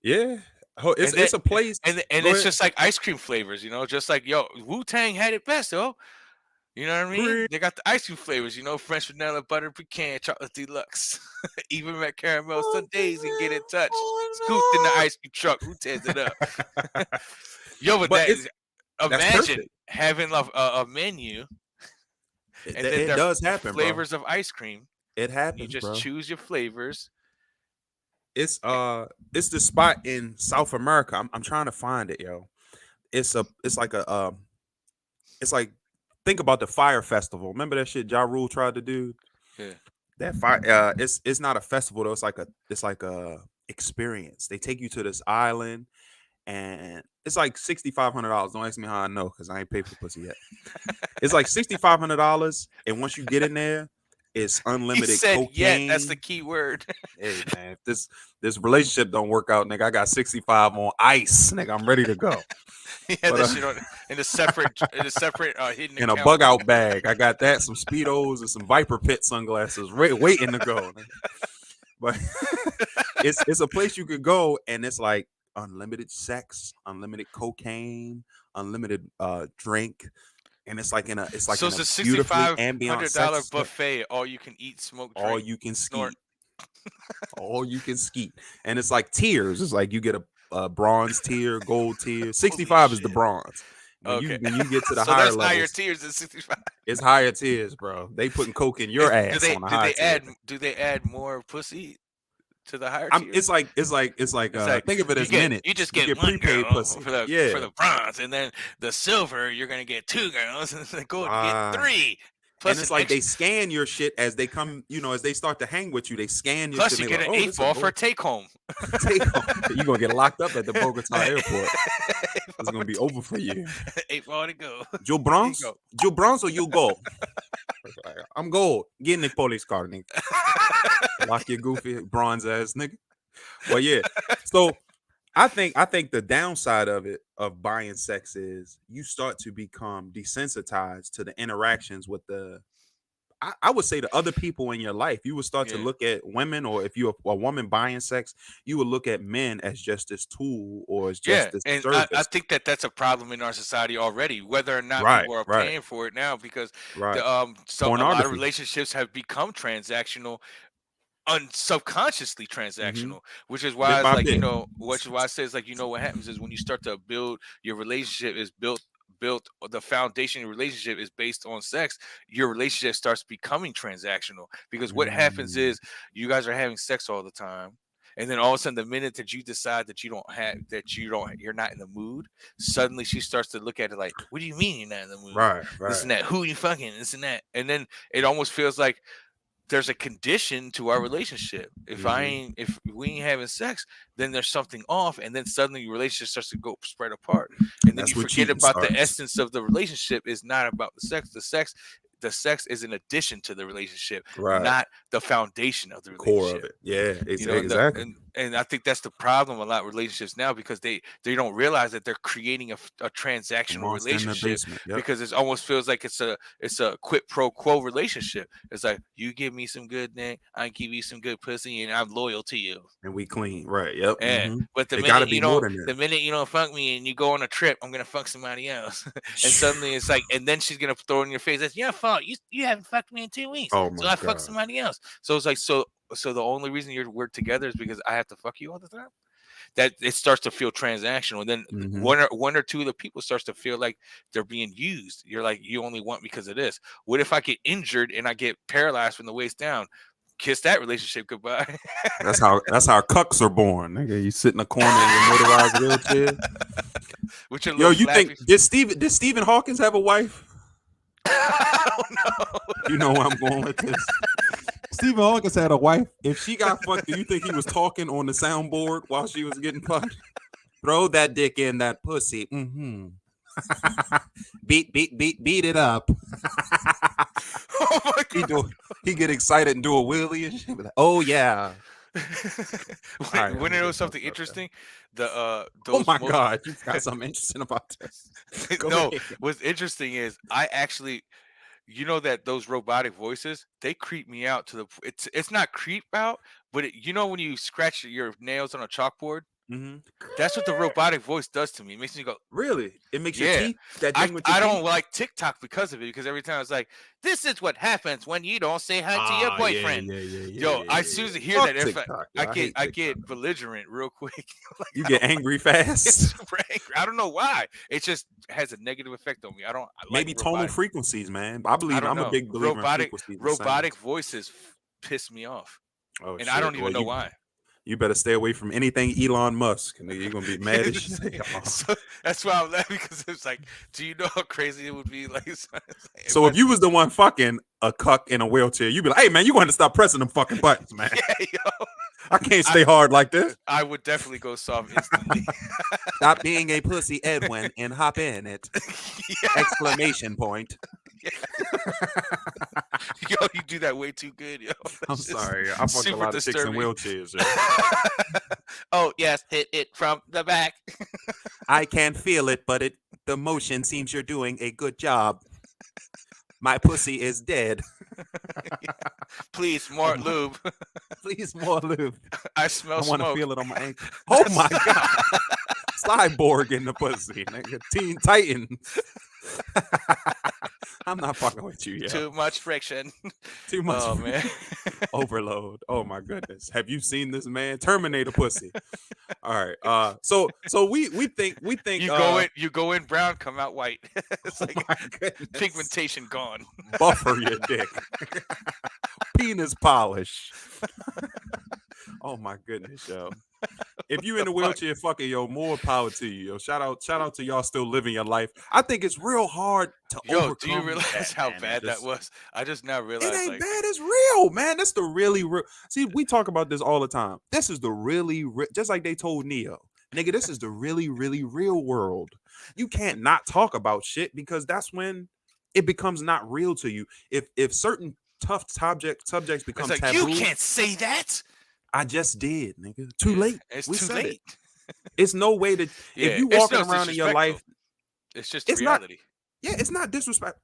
Yeah, and then it's a place. and Go it's ahead. just like ice cream flavors, just like yo, Wu Tang had it best, yo. You know what I mean? Cream. They got the ice cream flavors, French vanilla, butter pecan, chocolate deluxe. Even met caramel Sundays and get in touch. Scooped in the ice cream truck. Who tears it up? Yo, but But that's imagine perfect. having a menu and then It their does happen, bro. flavors of ice cream. It And you happens, just bro. choose your flavors. It's it's the spot in South America. I'm trying to find it, yo. It's like a it's like think about the fire festival. Remember that shit Ja Rule tried to do? Yeah. That fire it's not a festival though. It's like a experience. They take you to this island and it's like $6,500. Don't ask me how I know because I ain't paid for pussy yet. It's like $6,500, and once you get in there, it's He unlimited said, "Yet." That's the cocaine. key word. Hey man, if this relationship don't work out, nigga, I got 65 on ice, nigga. I'm ready to go. He had But that shit on in a separate hidden in a account. bug out bag, I got that, some speedos and some Viper Pit sunglasses, waiting to go. Nigga. But it's a place you could go, and it's like unlimited sex, unlimited cocaine, unlimited drink, and it's like So in it's a a sixty beautifully five ambient hundred dollar sex. buffet, all you can eat, smoke, All drink, you can snort. skeet. All you can skeet. And it's like tiers. It's like you get a bronze tier, gold tier. Holy 65 is the shit. bronze. Okay. When you get to the So higher there's higher levels, tiers than 65. it's higher tiers, bro. They putting coke in your Do ass they on a do high they tier. add do they add more pussy? to the higher I'm. tier. It's like It's like think of it as you minutes. just You get get one prepaid girl pussy. for Yeah. the bronze, and then the silver you're gonna get 2 girls, and the gold you get Right. 3 And plus it's an like they extra. scan your shit as they come, as they start to hang with you, they scan your shit Plus and you they get like, an oh, this 8 a ball for a gold. take home. Take home. You're gonna get locked up at the Bogota Right. airport. 8 It's ball gonna be take- over for you. 8 ball to go. Joe There you Bronze? go. Joe Bronze or you gold? I'm gold. Get in the police car, nigga. Lock your goofy bronze ass nigga. But yeah. So I think the downside of it of buying sex is you start to become desensitized to the interactions with I would say the other people in your life. You would start to Yeah. look at women, or if you're a woman buying sex, you would look at men as just this tool or as Yeah, just this and I service. think that that's a problem in our society already, whether or not Right, people are right, paying for it now, because right. a lot of Pornography. relationships have become transactional, subconsciously Hmm. transactional, which is Bit why it's by like, bit. which is why I say it's like, what happens is when you start to build your relationship is built the foundation of your relationship is based on sex, your relationship starts becoming transactional, because what happens Mm, is you guys are having sex all the time, and then all of a sudden the minute that you decide that you're not in the mood, suddenly she starts to look at it like, what do you mean you're not in the mood, right, this right. and that, who you fucking, this and that, and then it almost feels like there's a condition to our relationship. Hmm. If we ain't having sex, then there's something off, and then suddenly your relationship starts to go spread apart, and then That's you where forget cheating about the starts. essence of the relationship is not about the sex. The sex is an addition to the relationship, Right. not the foundation of the Core of relationship. it. Yeah, And the exactly. and I think that's the problem a lot with relationships now, because they don't realize that they're creating a transactional Monster in the relationship, basement. Yep. because it almost feels like it's a quid pro quo relationship. It's like, you give me some good neck, I give you some good pussy, and I'm loyal to you. And we clean. Right. Yep. Yeah, but It got to be more than that. the minute you don't fuck me and you go on a trip, I'm gonna fuck somebody else, and suddenly it's like, and then she's gonna throw it in your face, that's your fault. You haven't fucked me in 2 weeks, Oh so my I fucked god. somebody else. So it's like, so the only reason we're together is because I have to fuck you all the time. That it starts to feel transactional, and then Hmm. one or two of the people starts to feel like they're being used. You're like, you only want because of this. What if I get injured and I get paralyzed from the waist down? Kiss that relationship goodbye. That's how cucks are born. Nigga, you sit in a corner in your motorized wheelchair. With your Yo, little you think flappy. did Stephen Hawkins have a wife? Oh no. You know where I'm going with this. Stephen Hawkins had a wife. If she got fucked, do you think he was talking on the soundboard while she was getting fucked? Throw that dick in that pussy. Mm-hmm. beat it up. Oh my he god. do he get excited and do a wheelie and shit. Be like, oh yeah. All right, I'm When gonna it get was something fucked up then. interesting, Oh those my most god, you got something interesting about this. Go no, ahead. what's interesting is I actually, that those robotic voices, they creep me out to it's not creep out, but when you scratch your nails on a chalkboard, Hmm. that's what the robotic voice does to me. It makes me go, Really? It makes your yeah. teeth that I ding with your I teeth? don't like TikTok because of it, because every time it's like, this is what happens when you don't say hi to your Ah, yeah, boyfriend. yeah, yeah, yeah, Yo, yeah, I yeah, as soon yeah. as I hear Fuck that, if TikTok, yo. I I get hate I TikTok. get belligerent real quick. You Like, I get don't angry get fast. super angry. I don't know why. It just has a negative effect on me. I like Maybe tonal robotic. frequencies, man. I don't I'm a know. big believer in frequencies and Robotic sounds. voices piss me off, Oh and I shit. don't Well, even know why. you better stay away from anything Elon Musk. Nigga, you're gonna be mad as shit. So that's why I'm laughing, because it's like, do you know how crazy it would be? Like, it's like, So if you was the one fucking a cuck in a wheelchair, you'd be like, hey man, you going to stop pressing them fucking buttons, man. yeah, yo, I can't I, stay hard like this. I would definitely go soft instantly. Stop being a pussy, Edwin, and hop in it. Yeah, Exclamation point. yeah. Yo, you do that way too good, yo. I'm That's just sorry. I fucked a super lot of chicks in disturbing. wheelchairs, yo. Oh yes, hit it from the back. I can't feel it, but the motion seems you're doing a good job. My pussy is dead. Please, Oh more my, lube. please more lube. I I smell want to smoke. feel it on my ankle. Oh my god. Cyborg in the pussy, nigga. Teen Titans. I'm not fucking with you, yo. Too much friction. Too much Oh man. overload. Oh my goodness. Have you seen this man? Terminator pussy. All right. So we think You go in brown, come out white. It's oh like my goodness. pigmentation gone. Buffer your dick. Penis polish. Oh my goodness, yo. If you in The a fuck? wheelchair, fucking yo, more power to you, yo. Shout out to y'all still living your life. I think it's real hard to Yo, do you overcome realize that, how man, and bad that just was? I just now it realized, ain't like, bad. It's real, man. That's the really real. See, we talk about this all the time. This is the really just like they told Neo, nigga. This is the really, really real world. You can't not talk about shit because that's when it becomes not real to you. If certain tough subjects it's become like you taboo, can't say that. I just did, nigga. Too Yeah, late. it's We too said it. late. It's no way to if Yeah, you it's walking no around in your disrespect though. life, It's just the it's not. reality. Yeah, it's not disrespect.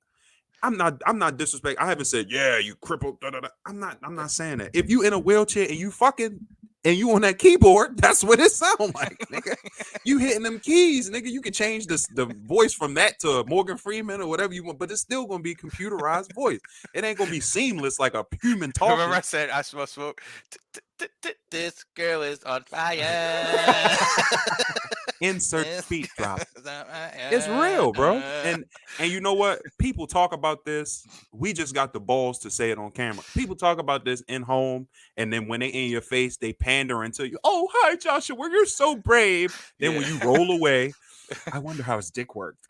I'm not disrespect. I haven't said, yeah, you crippled. Da, da, da. I'm not saying that. If you in a wheelchair and you fucking and you on that keyboard, that's what it sound like, nigga. You hitting them keys, nigga. You can change the voice from that to Morgan Freeman or whatever you want, but it's still gonna be computerized voice. It ain't gonna be seamless like a human Remember, I talking. said I smell smoke. This girl is on fire. Insert This beat drop. girl is on It's real, bro. fire. And you know what? People talk about this. We just got the balls to say it on camera. People talk about this in home, and then when they in your face, they pander until you. Oh, hi, Joshua. You're so brave. Then Yeah. when you roll away, I wonder how his dick worked.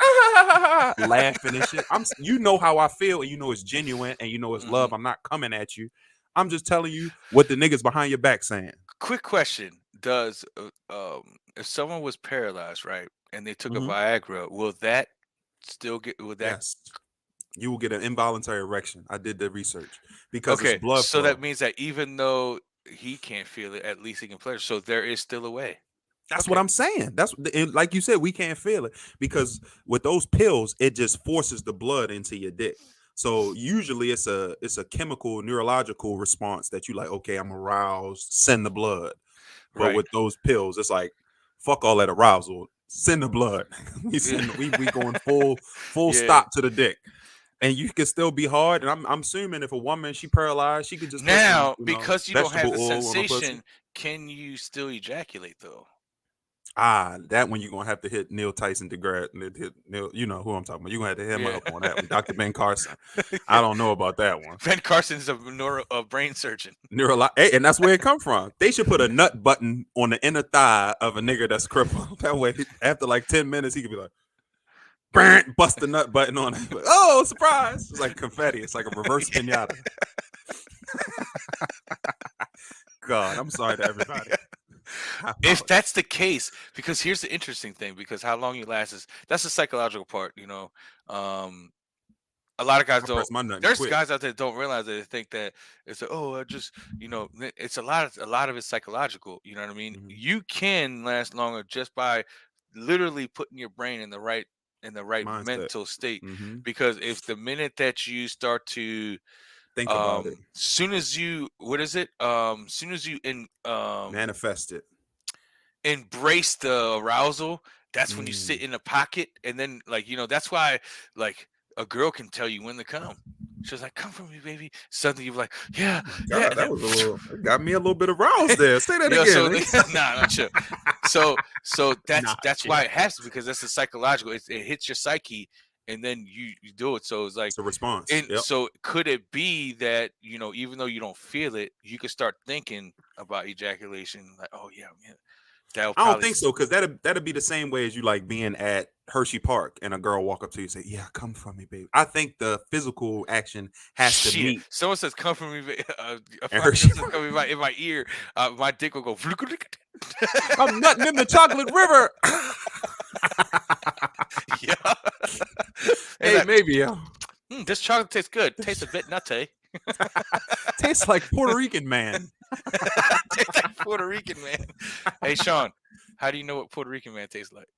Laughing and shit. You know how I feel, and you know it's genuine, and you know it's Mhm. love. I'm not coming at you. I'm just telling you what the niggas behind your back saying. Quick question: Does if someone was paralyzed, right, and they took a Mhm. Viagra, will that still get? Will that? Yes. You will get an involuntary erection. I did the research because it's Okay, blood so that flow. means that even though he can't feel it, at least he can pleasure. So there is still a way. That's what Okay. I'm saying. And like you said, we can't feel it because with those pills, it just forces the blood into your dick. So usually it's a chemical neurological response that you like, okay, I'm aroused, send the blood. But Right. with those pills, it's like fuck all that arousal. Send the blood. Yeah. We going full Yeah. stop to the dick. And you can still be hard. And I'm assuming if a woman she paralyzed, she could just put some, Now, because you don't have vegetable the oil on her pussy. sensation, can you still ejaculate though? That one you're gonna have to hit Neil Tyson deGrasse. Hit Neil, you know who I'm talking about. You're gonna have to hit him Yeah. up on that one. Dr. Ben Carson. I Yeah. don't know about that one. Ben Carson's a brain surgeon. And that's where it come from. They should put a nut button on the inner thigh of a nigga that's crippled. That way, after like 10 minutes, he could be like, "Brrrt," bust the nut button on it. Like, oh, surprise! It's like confetti. It's like a reverse pinata. God, I'm sorry to everybody. I If apologize. that's the case, because here's the interesting thing, because how long you last is that's the psychological part, Um, a lot of guys I don't. press my nut and There's quit. guys out there that don't realize that they think that it's like, oh, I just, it's a lot of it's psychological. You know what I mean? Mhm. You can last longer just by literally putting your brain in the right Mindset. mental state. Hmm. Because if the minute that you start to Think about it. soon as you what is it soon as you Manifest it. embrace the arousal, that's when you sit Mm. in a pocket, and then, like, that's why, like, a girl can tell you when to come. She's like, come for me, baby. Suddenly you're like, yeah, Oh my yeah, God, and then, that was a little. It got me a little bit aroused there. Say that again. so Nigga. nah, not sure. So that's Nah, that's chill. why it happens, because that's the psychological. It hits your psyche, and then you do it. So it's like, It's a response. and Yep. so could it be that, even though you don't feel it, you could start thinking about ejaculation, like, oh yeah, man, that'll I don't probably think so because that'd be the same way as you like being at Hershey Park and a girl walk up to you and say, "Yeah, come from me, baby." I think the physical action has to shit. meet Someone says, "Come from me." If at my Hershey girl says, Park. "Come in my ear," my dick will go. I'm nutting in the chocolate river. Yeah. And Hey, like, maybe yeah. this chocolate tastes good. Tastes a bit nutty. Tastes like Puerto Rican man. Tastes like Puerto Rican man. Hey, Shawn, how do you know what Puerto Rican man tastes like?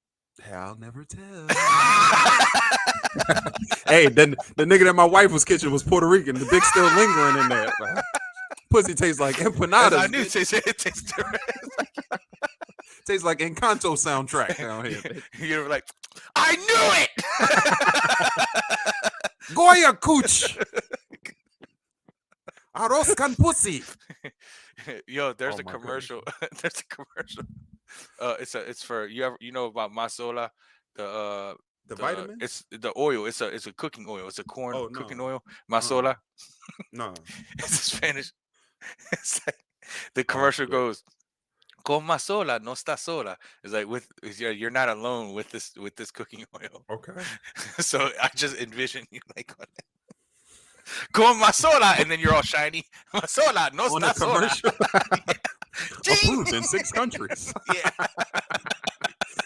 I'll never tell. Hey, then the nigga that my wife was kitchen was Puerto Rican. The dick still lingering in there. Pussy tastes like As I empanadas. knew, Bitch. it tastes different. Tastes like Encanto soundtrack down here. Bitch. You're like, I knew Goya Cooch. Arroz con pussy. it. Yo, there's Oh a my goodness. commercial. There's a commercial. It's for you know about masola, the The it's vitamins? the oil. It's a cooking oil. It's a corn Oh cooking no. oil. Uh-uh. Masola. No. It's a Spanish. It's like, The Oh commercial shit. goes, "Coma sola, no está sola." It's like you're not alone with this cooking oil. Okay. So I just envision you like "Coma sola," and then you're all shiny. "Sola, no On a está sola." commercial. Yeah. Ding! Approved in 6 countries. Yeah.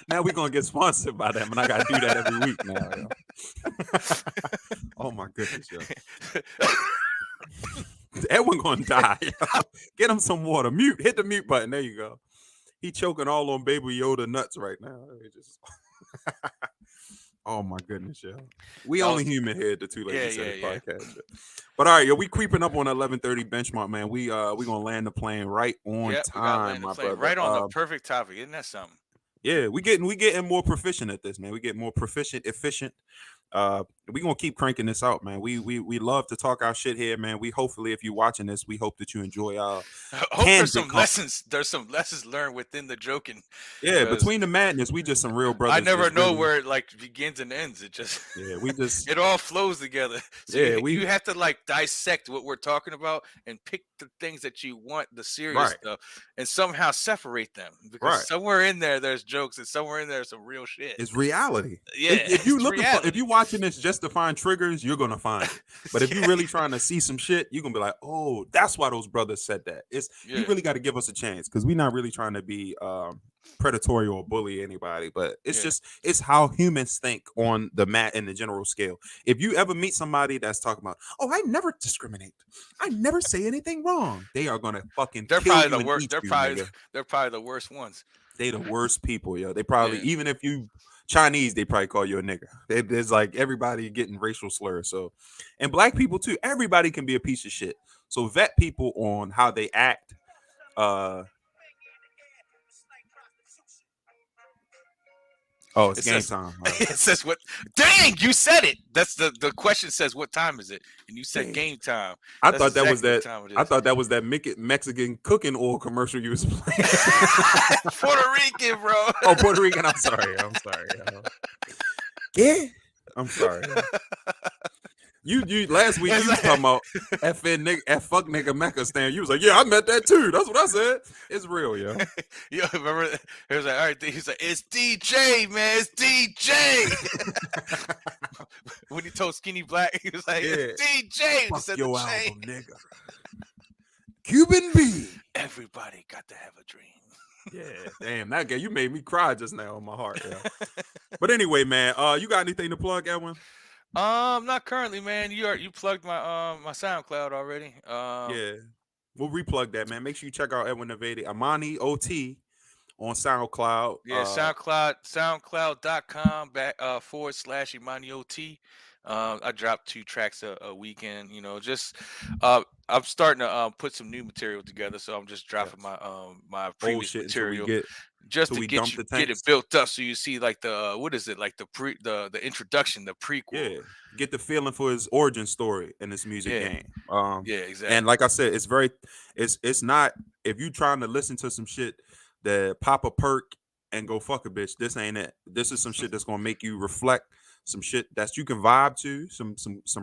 Now we're gonna get sponsored by them, and I gotta do that every week now. Yo. Oh my goodness, yo. Edwin gonna die. Yo. Get him some water. Mute. Hit the mute button. There you go. He choking all on Baby Yoda nuts right now. Just... oh my goodness, yo. We That only was, human here at the Two yeah, Ladies Said yeah, It yeah. podcast. Yo. But all right, yo, we creeping up on 11:30 benchmark, man. We gonna land the plane right on Yeah, we got to time, land the my plane brother. right on the perfect topic. Isn't that something? Yeah, we getting more proficient at this, man. We get more proficient, efficient. We gonna keep cranking this out, man. We love to talk our shit here, man. We hopefully, if you're watching this, we hope that you enjoy our I hope there's candid some lessons. There's some lessons learned within the joking, yeah, because between the madness, we just some real I brothers. never Just know really, where it like begins and ends. It just yeah, we just it all flows together. So yeah, you we have to like dissect what we're talking about and pick the things that you want, the serious right, stuff, and somehow separate them, because right. somewhere in there's jokes and somewhere in there's some real shit. It's reality. Yeah, If you it's looking for, if reality. you watching this just to find triggers, you're gonna find it. But if you really trying to see some shit, you're gonna be like, oh, that's why those brothers said that. It's you Yeah, really got to give us a chance because we're not really trying to be predatory or bully anybody, but it's yeah. just it's how humans think on the mat and the general scale. If you ever meet somebody that's talking about, oh, I never discriminate, I never say anything wrong, they are gonna fucking They're kill probably you the and worst. eat you, nigga. They're probably the worst ones. They the worst people, yo. They probably Yeah. even if you Chinese, they probably call you a nigga. There's like everybody getting racial slurs. So, and black people too. Everybody can be a piece of shit. So vet people on how they act. Oh, it's It game says time. All right. it says what? Dang, you said it. That's the question says what time is it, and you said Damn. game time. I That's thought that was exactly what that. time it I is. thought that was that Mexican cooking oil commercial you was playing. Puerto Rican, bro. Oh, Puerto Rican. I'm sorry. I'm sorry. Yeah. I'm sorry. You last week you was talking about FN nigga, F fuck nigga Mecca stand. You was like, yeah, I met that too. That's what I said. It's real, yo. You remember? He was like, all right. He's like, it's DJ, man. It's DJ. When he told Skinny Black, he was like, it's DJ. Fuck He said your the chain. album, nigga. Cuban B. Everybody got to have a dream. Yeah, damn, that guy, you made me cry just now in my heart. Yeah. But anyway, man, you got anything to plug, Edwin? Not currently, man. You plugged my my SoundCloud already. Yeah, we'll replug that, man. Make sure you check out Edwin Nevada, Amani OT on SoundCloud. Yeah, SoundCloud.com / Imani OT. I dropped 2 tracks a weekend. You know, just I'm starting to put some new material together, so I'm just dropping my my old previous shit material until just to we get dump the get it tanks. built up, so you see like the what is it, like the introduction, the prequel. Yeah, get the feeling for his origin story in this music Yeah. game. Yeah, exactly. And like I said, it's not if you trying to listen to some shit that pop a perk and go fuck a bitch. This ain't it. This is some shit that's gonna make you reflect. Some shit that you can vibe to, some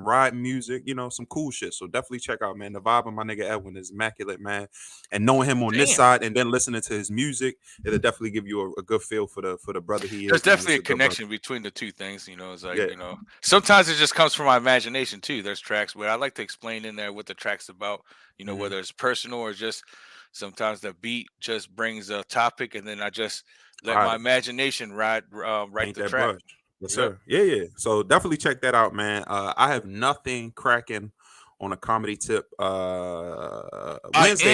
ride music, you know, some cool shit. So definitely check out, man. The vibe of my nigga Edwin is immaculate, man. And knowing him on this side and then listening to his music, it'll definitely give you a good feel for the brother he is. There's man. definitely He's a good connection brother. between the two things, you know. It's like, Yeah. you know, sometimes it just comes from my imagination too. There's tracks where I like to explain in there what the track's about, you know, whether it's personal or just sometimes the beat just brings a topic, and then I just let my imagination write Paint the that track. brush. Yes, Yep. sir. Yeah. So definitely check that out, man. I have nothing cracking on a comedy tip. Wednesday,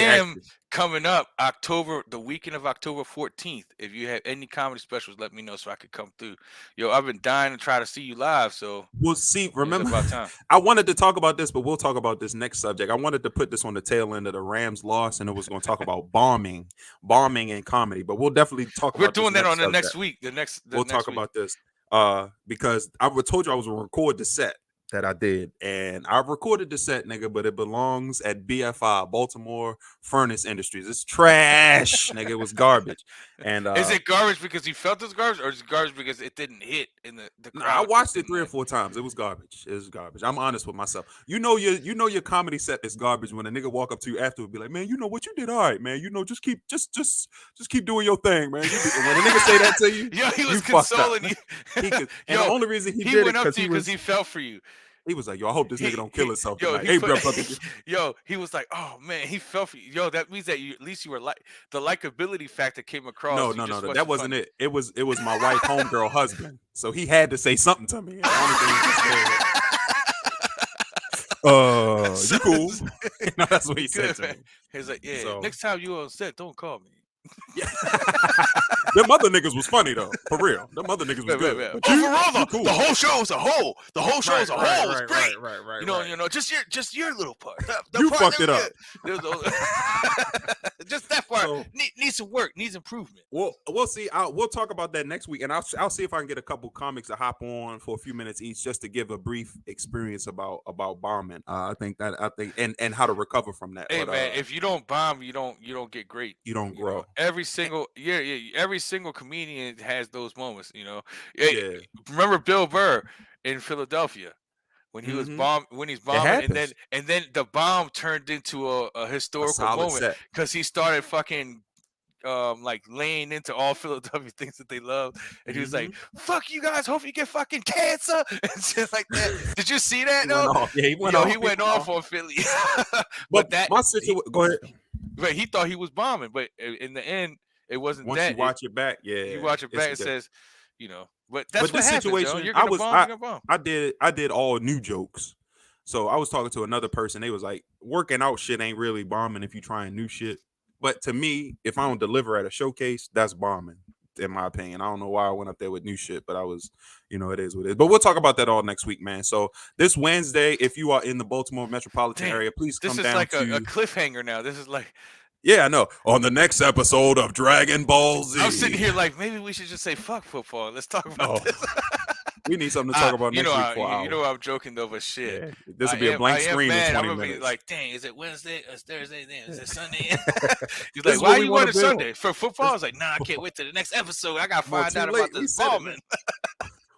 I am actually. coming up the weekend of October 14th. If you have any comedy specials, let me know so I could come through. Yo, I've been dying to try to see you live, so We'll see. Remember, about time. I wanted to talk about this, but we'll talk about this next subject. I wanted to put this on the tail end of the Rams loss, and it was going to talk about bombing and comedy. But we'll definitely talk We're about doing this that on the subject. next week. We'll We'll talk about this because I told you I was going to record the set. that I did, and I recorded the set, nigga, but it belongs at BFI, Baltimore Furnace Industries. It's trash, nigga. It was garbage, and Is it garbage because he felt it's garbage, or is it garbage because it didn't hit and the nah, I crowd just watched it didn't 3 or 4 times. It was garbage. It was garbage. I'm honest with myself. You know your comedy set is garbage when a nigga walk up to you after and be like, man, you know what you did, all right, man. You know, just keep doing your thing, man. And when a nigga say that to you, Yo, he you was fucked up. consoling you. He could, and the Yo, only reason he he did it went up because to you because he felt for you. he was like, yo, I hope this nigga don't kill himself tonight. He Hey, put, bro, brother. yo, he was like, oh man, he felt for you. Yo, that means that at least you were like the likability factor came across. No, You no, just no, that wasn't funny. it. It was my wife, homegirl, husband. So he had to say something to me. And the only thing he said, you cool? No, that's what he said Good to man. me. He's like, yeah, So next time you on set, don't call me. yeah. Them other niggas was funny though, for real. Them other niggas was good. But Overall, you the cool. whole show as a whole, the whole show as a whole was great. Right. You know, just your little part. The You part fucked that it up. just that part So needs some work, needs improvement. we'll see. We'll talk about that next week, and I'll see if I can get a couple comics to hop on for a few minutes each, just to give a brief experience about bombing. I think and how to recover from that. Hey But man, if you don't bomb, you don't get great. you don't You know, grow. every single every single comedian has those moments. You know, Yeah. remember Bill Burr in Philadelphia when he was Mm-hmm. when he's It bombing, happens. and then the bomb turned into a A historical solid moment set. because he started fucking like laying into all Philadelphia things that they love, and he was like, Mm-hmm. "Fuck you guys, hope you get fucking cancer," and shit like that. Did you see that He went though? off. Yeah, he went Yo, off. he went off on Philly, but But my situation. Go ahead. but he thought he was bombing, but in the end, it wasn't Once you that. watch it back, You yeah, watch it it's back, it different. says, but that's But what this happens, yo. situation, You're gonna bomb, you're gonna bomb. I did all new jokes. So I was talking to another person. They was like, working out shit ain't really bombing if you trying new shit. But to me, if I don't deliver at a showcase, that's bombing, in my opinion. I don't know why I went up there with new shit, but I was, it is what it is. But we'll talk about that all next week, man. So this Wednesday, if you are in the Baltimore metropolitan Damn, area, please this come is down like a to. cliffhanger now. This is like Yeah, I know. On the next episode of Dragon Ball Z. I'm sitting here like maybe we should just say fuck football. Let's talk about Oh, this. we need something to talk about you next know, week for an you hour. know, I'm joking though, but shit. Yeah, this will be a blank screen in mad. 20 I'm gonna be minutes. like, dang, is it Wednesday? Is Thursday? Damn, is it Sunday? He's This like, is why what are we you wanna going to build. Sunday for football? I was like, nah, I can't wait to the next episode. I gotta Well, find too out late. about We this said it, bombing. man.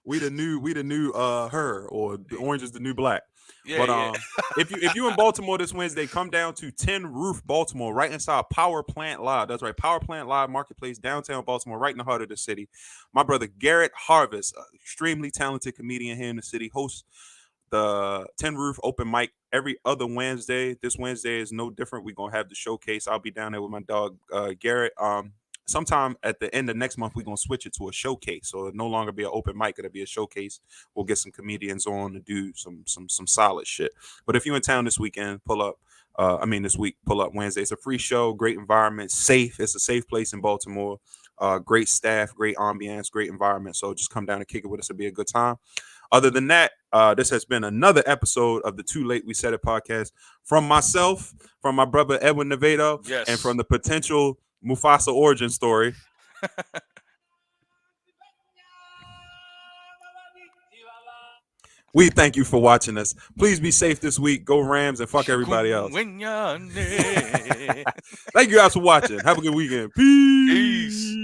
We the new her, or the orange is the new black. Yeah, But yeah. if you in Baltimore this Wednesday, come down to 10 Roof Baltimore, right inside Power Plant Live. That's right, Power Plant Live Marketplace, downtown Baltimore, right in the heart of the city. My brother Garrett Harvest, extremely talented comedian here in the city, hosts the 10 Roof open mic every other Wednesday. This Wednesday is no different. We're gonna have the showcase. I'll be down there with my dog Garrett. Sometime at the end of next month, we're gonna switch it to a showcase. So it'll no longer be an open mic, it'll be a showcase. We'll get some comedians on to do some solid shit. But if you're in town this weekend, pull up. This week, pull up Wednesday. It's a free show, great environment, safe. It's a safe place in Baltimore. Great staff, great ambiance, great environment. So just come down and kick it with us. It'll be a good time. Other than that, this has been another episode of the Too Late We Said It podcast. From myself, from my brother Edwin Nevado, Yes. and from the potential Mufasa origin story. We thank you for watching us. Please be safe this week. Go Rams and fuck everybody else. Thank you guys for watching. Have a good weekend. Peace. Peace.